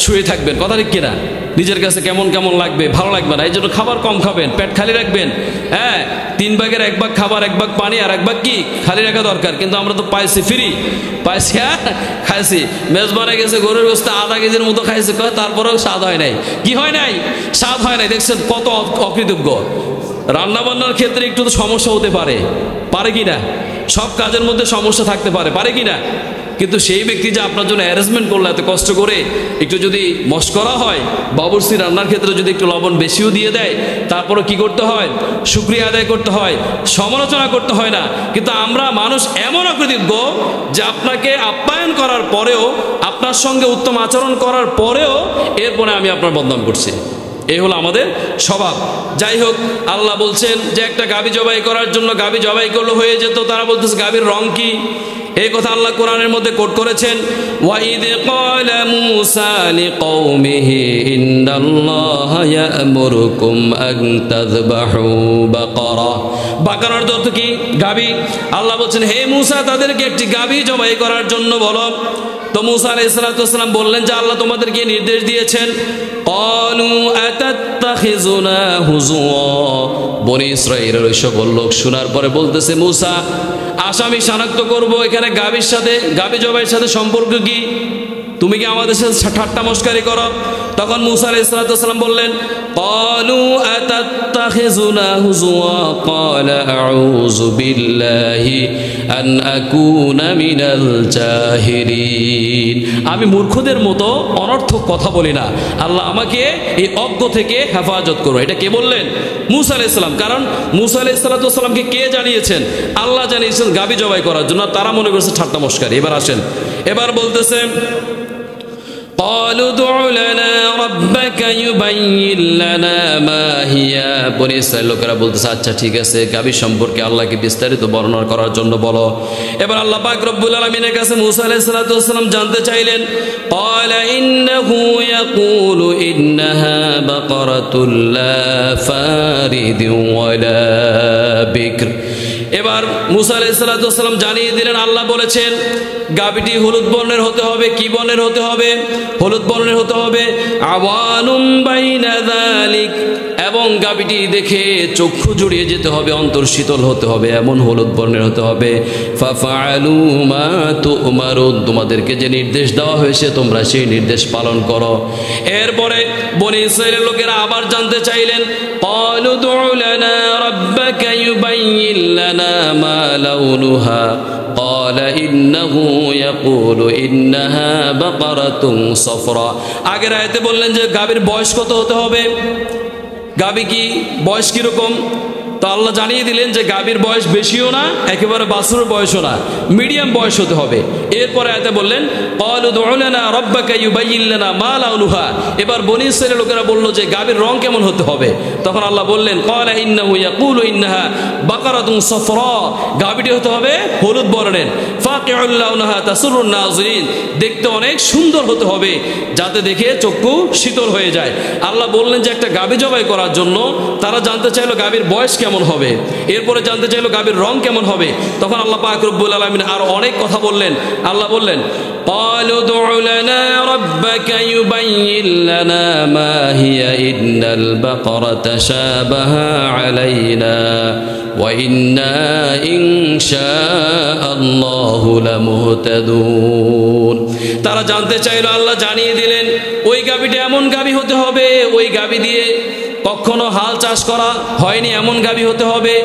শুয়ে থাকবেন। কথা ঠিক কিনা? নিজের কাছে কেমন কেমন লাগবে, ভালো লাগবে না। এই জন্য খাবার কম খাবেন, পেট খালি রাখবেন। হ্যাঁ, 3 ভাগের 1 ভাগ খাবার, 1 ভাগ পানি, আর 1 ভাগ কি খালি রাখা দরকার। কিন্তু আমরা তো পাইছি ফ্রি, পাইছি, খাইছি। মেজবানে গেছে, গরুর গোশত আধা কেজির মতো খাইছে, তারপরেও স্বাদ হয় নাই। কি হয় নাই? স্বাদ হয় নাই। দেখছেন কত অকৃতজ্ঞ। রান্না বান্নার ক্ষেত্রে একটু তো সমস্যা হতে পারে, পারে কি না? সব কাজের মধ্যে সমস্যা থাকতে পারে, পারে কি না? কিন্তু সেই ব্যক্তি যে আপনার জন্য অ্যারেঞ্জমেন্ট করলো এত কষ্ট করে, একটু যদি মশকরা হয়, বাবুর্চি রান্নার ক্ষেত্রে যদি একটু লবণ বেশিও দিয়ে দেয়, তারপরে কি করতে হয়? শুকরিয়া আদায় করতে হয়, সমালোচনা করতে হয় না। কিন্তু আমরা মানুষ এমন অকৃতজ্ঞ যে আপনাকে আপ্যায়ন করার পরেও, আপনার সঙ্গে উত্তম আচরণ করার পরেও, এরপরে আমি আপনার বদনাম করছি। এই হলো আমাদের স্বভাব। যাই হোক, আল্লাহ বলছেন যে একটা গাভী জবাই করার জন্য, গাভী জবাই করলে হয়ে যেত। তারা বলতেছে গাভীর রং কি? এই কথা আল্লাহ কোরআনের মধ্যে কোট করেছেন, ওয়াইদ ক্বালা মূসা লিকওমিহি ইন্নাল্লাহা ইয়া'মুরুকুম আন তাযবাহু বাকারা। বাকারার অর্থ কি? গাভী। আল্লাহ বলছেন, হে মূসা, তাদেরকে একটি গাভী জবাই করার জন্য বলো। তো মূসা আলাইহিস সালাতু ওয়াস সালাম বললেন যে আল্লাহ তোমাদেরকে নির্দেশ দিয়েছেন। ক্বালু আতাত্তাখিযুনা হুজুয়া। বনি ইসরাঈলের ওই সকল লোক শোনার পরে বলতেছে, মূসা, আসামি শনাক্ত করব, এখানে গাভীর সাথে, গাভী জবাইয়ের সাথে সম্পর্ক কি? তুমি কি আমাদের সাথে ঠাট্টা মশকারি করো? তখন মূসা আলাইহিস সালাম বললেন, ক্বালু আতাত্তাখিযুনা হুজুয়া ক্বালা আউযু বিল্লাহি আন আকুনা মিনাল জাহিলিন। আমি মূর্খদের মতো অনর্থক কথা বলি না, আল্লাহ আমাকে এই অজ্ঞ থেকে হেফাজত করো। এটা কে বললেন? মূসা আলাইহিস সালাম। কারণ মূসা আলাইহিস সালামকে কে জানিয়েছেন? আল্লাহ জানিয়েছেন গাবি জবাই করার জন্য। তারা মনে করছে ঠাট্টা মশকারি। এবার আসেন, এবার বলতেছে قالوا ادع لنا ربك يبين لنا ما هي। বনি ইসরাইল লোকেরা বলতেছে আচ্ছা ঠিক আছে, গাবি সম্পর্কে আল্লাহকে বিস্তারিত বর্ণনা করার জন্য বলো। এবার আল্লাহ পাক রব্বুল আলামিনের কাছে মূসা আলাইহিস সালাম জানতে চাইলেন, قال إنه يقول إنها بقرة لا فارض ولا بكر। এবার মূসা আলাইহিস সালাম জানিয়ে দিলেন, আল্লাহ বলেছেন গাবিটি হলুদ বর্ণের হতে হবে। কি বর্ণের হতে হবে? হলুদ বর্ণের হতে হবে। আওয়ানুম বাইনা যালিক, এবং গাবিটি দেখে চক্ষু জুড়িয়ে যেতে হবে, অন্তর শীতল হতে হবে, এমন হলুদ বর্ণের হতে হবে। ফাফআলু মা তুমারুন, তোমাদেরকে যে নির্দেশ দেওয়া হয়েছে তোমরা সেই নির্দেশ পালন করো। এরপরে বনি ইসরাইলের লোকেরা আবার জানতে চাইলেন, ক্বালু দু'ু লানা রাব্বাকা ইউবাইয়িন লানা মা লাউনুহা قال إنه يقول إنها بقرة صفراء। আগের আয়াতে বললেন যে গাভীর বয়স কত হতে হবে, গাভী কি বয়স কিরকম? তো আল্লাহ জানিয়ে দিলেন যে গাভীর বয়স বেশিও না, একেবারে বাছুরের বয়সও না, মিডিয়াম বয়স হতে হবে। এরপরে আয়াতে বললেন ক্বালু দু'ু লানা রাব্বাকা ইউবাইয়িন লানা মা লাউনুহা। এবার বনি ইসরাইলের লোকেরা বলল যে গাভীর রং কেমন হতে হবে? তখন আল্লাহ বললেন ক্বালা ইন্নাহু ইয়াকুলু ইন্নাহা বাকারাতুন সাফরা, গাভীটি হতে হবে হলুদ বর্ণের। ফাকিউল লাউনুহা তাসুরুন নাযিরিন, দেখতে অনেক সুন্দর হতে হবে যাতে দেখে চক্ষু শীতল হয়ে যায়। আল্লাহ বললেন যে একটা গাভী জবাই করার জন্য তারা জানতে চাইলো গাভীর বয়স কেমন হবে, এরপরে জানতে চাইলো গাভীর রং কেমন হবে। তখন আল্লাহ পাক রব্বুল আলামিন আর অনেক কথা বললেন। আল্লাহ বললেন ক্বালু দু'ু লানা রাব্বাকা ইউবাইয়িন লানা মা হিয়া ইন্নাল বাকারাতা শাবাহা আলাইনা ওয়া ইন্না ইনশাআল্লাহু লামুহতাদুন। তারা জানতে চাইলো, আল্লাহ জানিয়ে দিলেন ওই গাভীটা এমন গাভী হতে হবে, ওই গাভী দিয়ে কখনো হাল চাষ করা হয়নি এমন গাভী হতে হবে,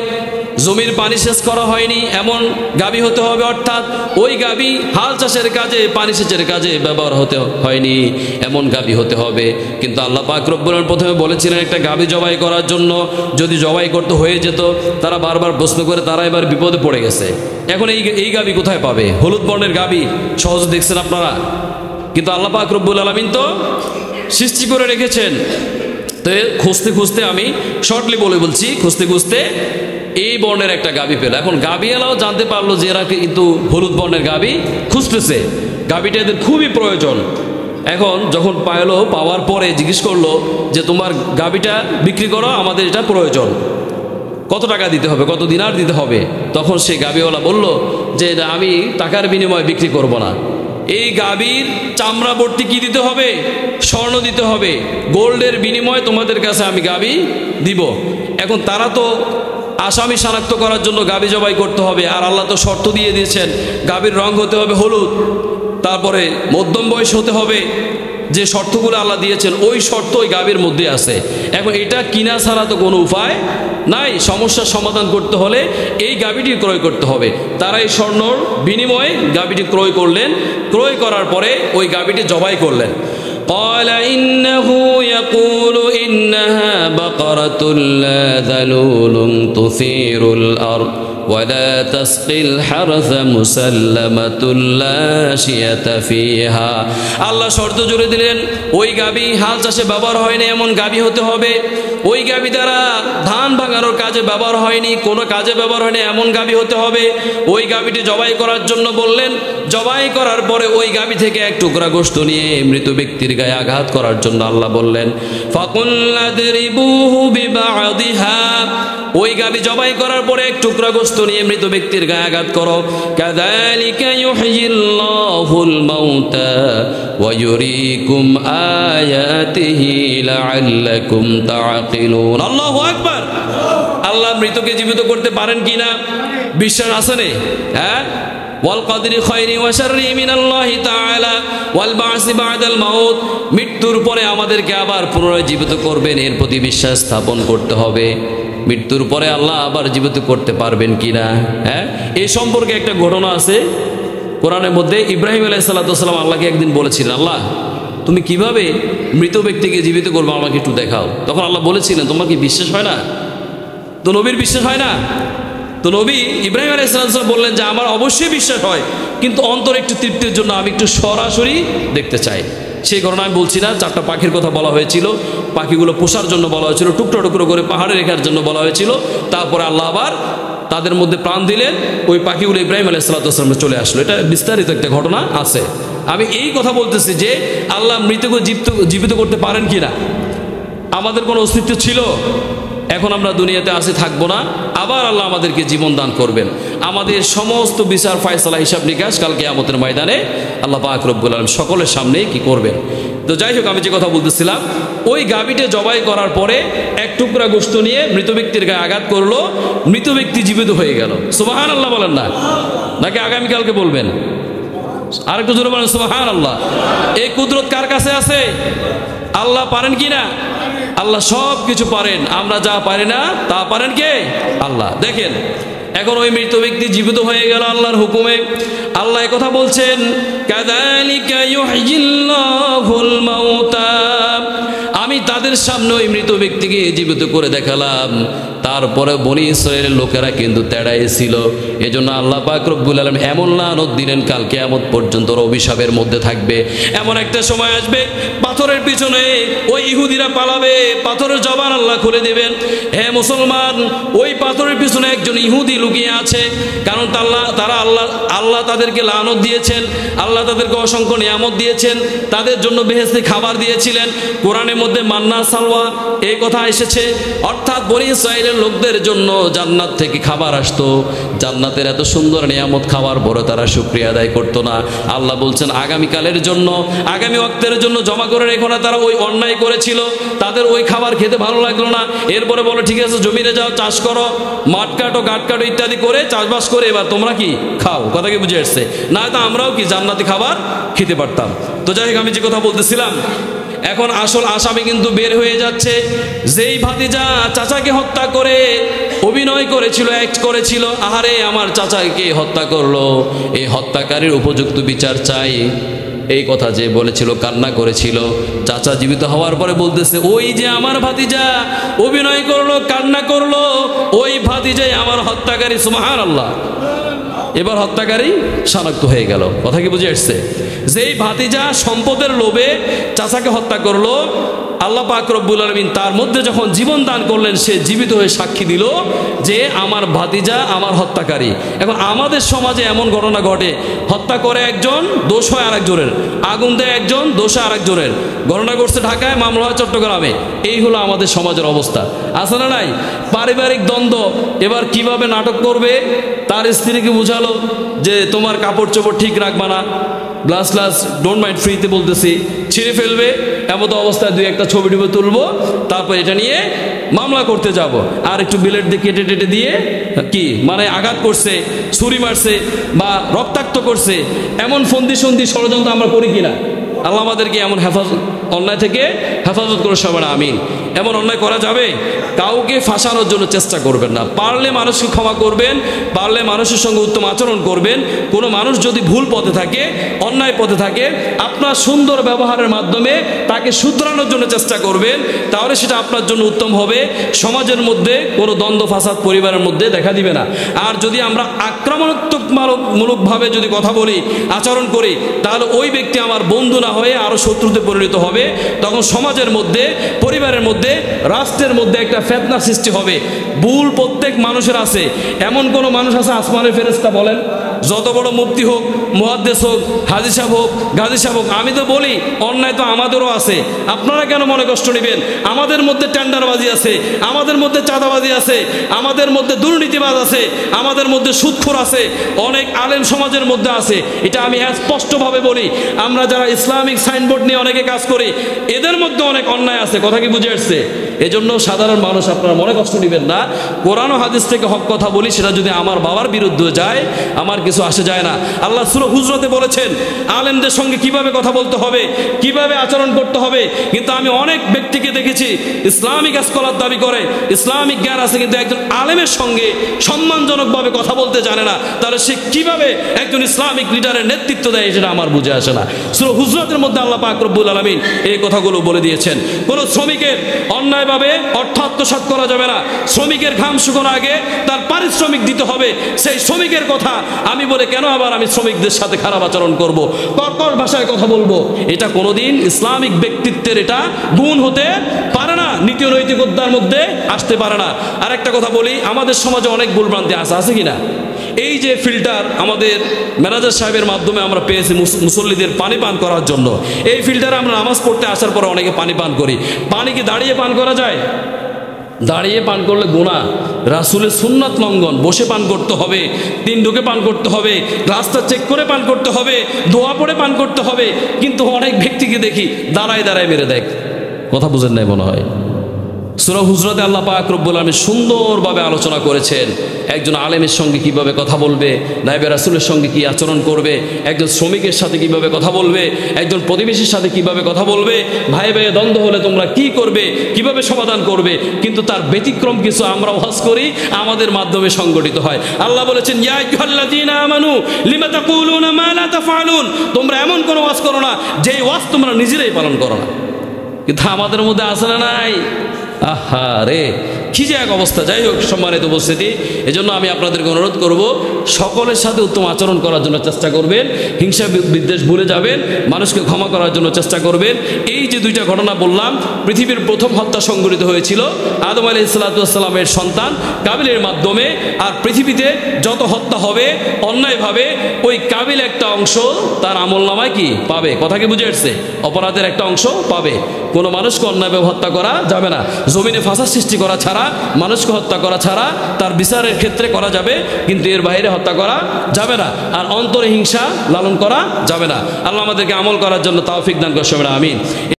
জমির পানি সেচ করা হয়নি এমন গাভী হতে হবে, অর্থাৎ ওই গাভী হাল চাষের কাজে পানি সেচের কাজে ব্যবহার হতে হয়নি এমন গাভী হতে হবে। কিন্তু আল্লাহ পাক রব্বুল আলামিন প্রথমে বলেছিলেন একটা গাভী জবাই করার জন্য, যদি জবাই করতে হয়ে যেত তারা বারবার প্রশ্ন করে তারা এবার বিপদে পড়ে গেছে। এখন এই গাভী কোথায় পাবে? হলুদ বর্ণের গাভী সহজে দেখছেন আপনারা, কিন্তু আল্লাহ পাক রব্বুল আলামিন তো সৃষ্টি করে রেখেছেন। তো খুঁজতে খুঁজতে, আমি শর্টলি বলছি, খুঁজতে খুঁজতে এই বর্ণের একটা গাভী পেল। এখন গাভীওয়ালাও জানতে পারলো যে এরা কিন্তু হলুদ বর্ণের গাভী খুঁজতেছে, গাভীটা এদের খুবই প্রয়োজন। এখন যখন পাওয়ার পরে জিজ্ঞেস করলো যে তোমার গাভীটা বিক্রি করো, আমাদের এটা প্রয়োজন, কত টাকা দিতে হবে, কত দিনার দিতে হবে? তখন সেই গাভীওয়ালা বলল যে আমি টাকার বিনিময়ে বিক্রি করব না, এই গাভীর চামড়া ভর্তি কি দিতে হবে? স্বর্ণ দিতে হবে, গোল্ডের বিনিময়ে তোমাদের কাছে আমি গাভী দিব। এখন তারা তো আসামি শনাক্ত করার জন্য গাভী জবাই করতে হবে, আর আল্লাহ তো শর্ত দিয়ে দিয়েছেন গাভীর রং হতে হবে হলুদ, তারপরে মধ্যম বয়স হতে হবে, যে শর্তগুলো আল্লাহ দিয়েছেন ওই শর্ত ওই গাভীর মধ্যে আছে। এখন এটা কিনা ছাড়া তো কোনো উপায় নাই, সমস্যার সমাধান করতে হলে এই গাভীটি ক্রয় করতে হবে। তারা এই স্বর্ণর বিনিময়ে গাভীটি ক্রয় করলেন, ক্রয় করার পরে ওই গাভীটি জবাই করলেন। قال إنه يقول إنها بقرة لا ذلول تثير الأرض ولا تسقي الحرث مسلمة لا شية فيها। আল্লাহ শর্ত জুড়ে দিলেন ওই গাভী হাল চাষে ব্যবহার হয়নি এমন গাভী হতে হবে, ওই গাভী দ্বারা ধান ভাঙানোর কাজে ব্যবহার হয়নি, কোনো কাজে ব্যবহার হয়নি এমন গাভী হতে হবে। ওই গাভীটি জবাই করার জন্য বললেন, জবাই করার পরে ওই গাভী থেকে এক টুকরা গোশত নিয়ে মৃত ব্যক্তির গায়ে আঘাত করার জন্য আল্লাহ বললেন ফাকুল্লা দরিবুহু বিবাদিহা, ওই গাভী জবাই করার পরে এক টুকরা গোশত নিয়ে মৃত ব্যক্তির গায়ে আঘাত করো। কাযালিকা ইউহয়িল্লাহুল মাউতা ওয়া ইউরিকুম আয়াতিহি লাআল্লাকুম তাআকিলুন। আল্লাহু আকবার। আল্লাহ মৃতকে জীবিত করতে পারেন কিনা বিশ্বাস আছে না? হ্যাঁ, ওয়াল কদরি খায়রি ওয়া শাররি মিনাল্লাহি তাআলা ওয়াল বা'সি বা'দাল মাউত, মৃত্যুর পরে আমাদেরকে আবার পুনরায় জীবিত করবেন, এর প্রতি বিশ্বাস স্থাপন করতে হবে। মৃত্যুর পরে আল্লাহ আবার জীবিত করতে পারবেন কিনা, হ্যাঁ, এই সম্পর্কে একটা ঘটনা আছে কোরআনের মধ্যে। ইব্রাহিম আলাইহিস সালাতু ওয়াস সালাম আল্লাহকে একদিন বলেছিলেন, আল্লাহ তুমি কিভাবে মৃত ব্যক্তিকে জীবিত করবে আমাকে একটু দেখাও। তখন আল্লাহ বলেছিলেন, তোমার কি বিশ্বাস হয় না? তো নবীর বিশ্বাস হয় না? তো নবী ইব্রাহিম আলাইহিস সালাম বললেন যে আমার অবশ্যই বিশ্বাস হয়, কিন্তু অন্তর একটু তৃপ্তির জন্য আমি একটু সরাসরি দেখতে চাই। সেই ঘটনা আমি বলছি না, 4টা পাখির কথা বলা হয়েছিল, পাখিগুলো পোষার জন্য বলা হয়েছিল, টুকরো টুকরো করে পাহাড়ে রেখার জন্য বলা হয়েছিল। তারপরে আল্লাহ আবার তাদের মধ্যে প্রাণ দিলেন, ওই পাখিগুলো ইব্রাহিম আলাইহিস সালাম চলে আসলো। এটা বিস্তারিত একটা ঘটনা আছে। আমি এই কথা বলতেছি যে আল্লাহ মৃতকে জীবিত করতে পারেন কিনা। আমাদের কোনো অস্তিত্ব ছিল, এখন আমরা দুনিয়াতে আসি, থাকবো না, আবার আল্লাহ আমাদেরকে জীবন দান করবেন। আমাদের সমস্ত বিচার ফয়সালা হিসাব নিকাশ কাল কিয়ামতের ময়দানে আল্লাহ পাক রব্বুল আলামিন সকলের সামনে কি করবেন। তো যাই হোক, আমি যে কথা বলতেছিলাম, ওই গাভীটা জবাই করার পরে এক টুকরা গোশত নিয়ে মৃত ব্যক্তির গায়ে আঘাত করলো, মৃত ব্যক্তি জীবিত হয়ে গেল। সুবহানাল্লাহ বলেন না, নাকি আগামীকালকে বলবেন? আরেকটু জোরে বলেন সুবহানাল্লাহ। এই কুদরত কার কাছে আছে? আল্লাহ পারেন কি না? আল্লাহ সব কিছু পারেন, আমরা যা পারি না তা পারেন কে? আল্লাহ। দেখেন এখন ওই মৃত ব্যক্তি জীবিত হয়ে গেল আল্লাহর হুকুমে। আল্লাহ এই কথা বলছেন, কাযালিকা ইউহয়িল্লাহুল মাউতা, আমি তাদের সামনে ওই মৃত ব্যক্তিকে জীবিত করে দেখালাম। তারপরে বনি ইসরায়েলের লোকেরা কিন্তু তেড়াই ছিল। এজন্য আল্লাহ পাক রব্বুল আলামিন এমন লানত দিলেন, কাল কিয়ামত পর্যন্ত ওরা অভিশাপের মধ্যে থাকবে। এমন একটা সময় আসবে, পাথরের পিছনে ওই ইহুদিরা পালাবে, পাথরের জবান আল্লাহ খুলে দেবেন। হে মুসলমান, ওই পাথরের পিছনে একজন ইহুদি লুকিয়ে আছে, কারণ আল্লাহ তাদেরকে লানত দিয়েছেন, আল্লাহ তাদেরকে অসংখ্য নিয়ামত দিয়েছেন, তাদের জন্য বেহেশতি খাবার দিয়েছিলেন। কোরআনের মধ্যে মান্না সালওয়া এই কথা এসেছে, অর্থাৎ বনি ইসরায়েলের লোকদের জন্য জান্নাত থেকে খাবার আসতো। জান্নাতের এত সুন্দর নিয়ামত খাওয়ার পরে তারা শুকরিয়া আদায় করতো না। আল্লাহ বলছেন আগামীকালের জন্য, আগামী ওয়াক্তের জন্য জমা করে রেখো না। তারা ওই অন্যায় করেছিল, তাদের ওই খাবার খেতে ভালো লাগলো না। এরপরে বলো ঠিক আছে জমিতে যাও, চাষ করো, মাঠ কাটো, গাঠ কাটো ইত্যাদি করে চাষবাস করে এবার তোমরা কি খাও। কথা কি বুঝে আসছে? না তো আমরাও কি জান্নাতি খাবার খেতে পারতাম। তো যাই হোক, আমি যে কথা বলতেছিলাম, এখন আসল আসামি কিন্তু বের হয়ে যাচ্ছে। যেই ভাতিজা চাচাকে হত্যা করে অভিনয় করেছিল, অ্যাক্ট করেছিল, আহারে আমার চাচাকে হত্যা করলো, এই হত্যাকারীর উপযুক্ত বিচার চাই, এই কথা যে বলেছিল, কান্না করেছিল, চাচা জীবিত হওয়ার পরে বলতেছে, ওই যে আমার ভাতিজা অভিনয় করলো, কান্না করলো, ওই ভাতিজাই আমার হত্যাকারী। সুবহানাল্লাহ। এবার হত্যাকারী শনাক্ত হয়ে গেল। কথা কি বুঝে আসছে? যেই ভাতিজা সম্পদের লোভে চাচাকে হত্যা করলো, আল্লাহ পাক রব্বুল আলামিন তার মধ্যে যখন জীবন দান করলেন, সে জীবিত হয়ে সাক্ষী দিল যে আমার ভাতিজা আমার হত্যাকারী। এখন আমাদের সমাজে এমন ঘটনা ঘটে, হত্যা করে একজন, দোষ হয় আরেকজনের, আগুন দেয় একজন, দোষ হয় আরেকজনের। ঘটনা ঘটছে ঢাকায়, মামলা হয় চট্টগ্রামে। এই হলো আমাদের সমাজের অবস্থা। আছে না নাই? পারিবারিক দ্বন্দ্ব। এবার কিভাবে নাটক করবে, তার স্ত্রীকে বুঝালো যে তোমার কাপড় চোপড় ঠিক রাখবা না, গ্লাস ডোন্ট মাইন্ড, ফ্রিতে বলতেছি, ছিঁড়ে ফেলবে, এমতো অবস্থায় 2-1টা ছবি টুবি তুলবো, তারপর এটা নিয়ে মামলা করতে যাব। আর একটু বিলেট দিয়ে কেটে টেটে দিয়ে কি মানে আঘাত করছে, ছুরি মারছে বা রক্তাক্ত করছে, এমন ফন্দি সন্ধি ষড়যন্ত্র আমরা করি কিনা? আল্লাহ আমাদেরকে এমন অন্যায় থেকে হেফাজত করে সবাই আমিন। এমন অন্যায় করা যাবে? কাউকে ফাঁসানোর জন্য চেষ্টা করবেন না। পারলে মানুষকে ক্ষমা করবেন, পারলে মানুষের সঙ্গে উত্তম আচরণ করবেন। কোনো মানুষ যদি ভুল পথে থাকে, অন্যায় পথে থাকে, আপনার সুন্দর ব্যবহারের মাধ্যমে তাকে শুধরানোর জন্য চেষ্টা করবেন, তাহলে সেটা আপনার জন্য উত্তম হবে। সমাজের মধ্যে কোনো দ্বন্দ্ব ফাসাদ পরিবারের মধ্যে দেখা দিবে না। আর যদি আমরা আক্রমণাত্মকমূলকভাবে যদি কথা বলি, আচরণ করি, তাহলে ওই ব্যক্তি আমার বন্ধু না হয়ে আরও শত্রুতে পরিণত হবে। তখন সমাজের মধ্যে, পরিবারের মধ্যে, রাষ্ট্রের মধ্যে একটা ফিতনা সৃষ্টি হবে। ভুল প্রত্যেক মানুষের আছে। এমন কোনো মানুষ আছে আসমানের ফেরেশতা? বলেন, যত বড় মুফতি হোক, মুহাদ্দিস হোক, হাজী সাহেব হোক, গাজী সাহেব হোক, আমি তো বলি অন্যায় তো আমাদেরও আছে। আপনারা কেন মনে কষ্ট নেবেন? আমাদের মধ্যে টেন্ডারবাজি আছে, আমাদের মধ্যে চাঁদাবাজি আছে, আমাদের মধ্যে দুর্নীতিবাজ আছে, আমাদের মধ্যে সুদখোর আছে, অনেক আলেম সমাজের মধ্যে আছে। এটা আমি স্পষ্টভাবে বলি। আমরা যারা ইসলামিক সাইনবোর্ড নিয়ে অনেকে কাজ করি, এদের মধ্যে অনেক অন্যায় আছে। কথা কি বুঝে আসছে? এজন্য সাধারণ মানুষ আপনারা মনে কষ্ট নেবেন না, কোরআন ও হাদিস থেকে হক কথা বলি, সেটা যদি আমার বাবার বিরুদ্ধে যায় আমার কিছু আসে যায় না। আল্লাহ সূরা হুজরাতে বলেছেন আলেমদের সঙ্গে কিভাবে কথা বলতে হবে, কিভাবে আচরণ করতে হবে। কিন্তু আমি অনেক ব্যক্তিকে দেখেছি ইসলামিক স্কলার দাবি করে, ইসলামিক জ্ঞান আছে, কিন্তু একজন আলেমের সঙ্গে সম্মানজনকভাবে কথা বলতে জানে না। তাহলে সে কিভাবে একজন ইসলামিক লিডারের নেতৃত্ব দেয় সেটা আমার বুঝে আসে না। সূরা হুজরাতের মধ্যে আল্লাহ পাক রব্বুল আলামিন এই কথাগুলো বলে দিয়েছেন। কোনো শ্রমিকের অন্যায়ভাবে অর্থ আত্মসাৎ করা যাবে না। শ্রমিকের ঘাম শুকানোর আগে তার পারিশ্রমিক দিতে হবে। সেই শ্রমিকের কথা আমি বলে কেন আবার আমি শ্রমিকদের সাথে খারাপ আচরণ করব, কর্কশ ভাষায় কথা বলবো? এটা কোনোদিন ইসলামিক ব্যক্তিত্বের এটা গুণ হতে পারে না, নীতি ও নৈতিকতার মধ্যে আসতে পারে না। আর একটা কথা বলি, আমাদের সমাজে অনেক ভুলভ্রান্তি আছে কিনা? এই যে ফিল্টার আমাদের ম্যানেজার সাহেবের মাধ্যমে আমরা পেয়েছি মুসল্লিদের পানি পান করার জন্য, এই ফিল্টারে আমরা নামাজ পড়তে আসার পরে অনেকে পানি পান করি। পানি কি দাঁড়িয়ে পান করা যায়? দাঁড়িয়ে পান করলে গুনাহ, রাসূলের সুন্নাত লঙ্ঘন। বসে পান করতে হবে, 3 ঢুকে পান করতে হবে, গ্লাসটা চেক করে পান করতে হবে, দোয়া পড়ে পান করতে হবে। কিন্তু অনেক ব্যক্তিকে দেখি দাঁড়ায় দাঁড়ায় মেরে দেখ। কথা বুঝেন নাই মনে হয়। সূরা হুজরাতে আল্লাহ পাক রব্বুল আলামিন সুন্দরভাবে আলোচনা করেছেন একজন আলেমের সঙ্গে কিভাবে কথা বলবে, নায়েবে রাসূলের সঙ্গে কি আচরণ করবে, একজন শ্রমিকের সাথে কিভাবে কথা বলবে, একজন প্রতিবেশীর সাথে কিভাবে কথা বলবে, ভাই ভাইয়ে দ্বন্দ্ব হলে তোমরা কি করবে, কিভাবে সমাধান করবে। কিন্তু তার ব্যতিক্রম কিছু আমরা ওয়াজ করি, আমাদের মাধ্যমে সংগঠিত হয়। আল্লাহ বলেছেন ইয়া আইয়ুহাল্লাযীনা আমানু লিমা তাকুলুনা মা লা তাফআলুন, তোমরা এমন কোনো ওয়াজ করো না যেই ওয়াজ তোমরা নিজেরাই পালন করো না। কিন্তু আমাদের মধ্যে আছে না নাই? আহা রে, কি যে এক অবস্থা। যাই হোক, সম্মানিত উপস্থিতি, এজন্য আমি আপনাদেরকে অনুরোধ করব সকলের সাথে উত্তম আচরণ করার জন্য চেষ্টা করবেন, হিংসা বিদ্বেষ ভুলে যাবেন, মানুষকে ক্ষমা করার জন্য চেষ্টা করবেন। এই যে 2টা ঘটনা বললাম, পৃথিবীর প্রথম হত্যা সংঘটিত হয়েছিল আদম আলাইহিস সালামের সন্তান কাবিলের মাধ্যমে। আর পৃথিবীতে যত হত্যা হবে অন্যায়ভাবে, ওই কাবিল একটা অংশ তার আমলনামায় কি পাবে? কথা কি বুঝে আসছে? অপরাধের একটা অংশ পাবে। কোনো মানুষকে অন্যায়ভাবে হত্যা করা যাবে না। জমিনে ফাসাদ সৃষ্টি করা ছাড়া, মানুষকে হত্যা করা ছাড়া তার বিচারের ক্ষেত্রে করা যাবে, কিন্তু এর বাইরে হত্যা করা যাবে না। আর অন্তরে হিংসা লালন করা যাবে না। আল্লাহ আমাদেরকে আমল করার জন্য তৌফিক দান করুন, আমিন।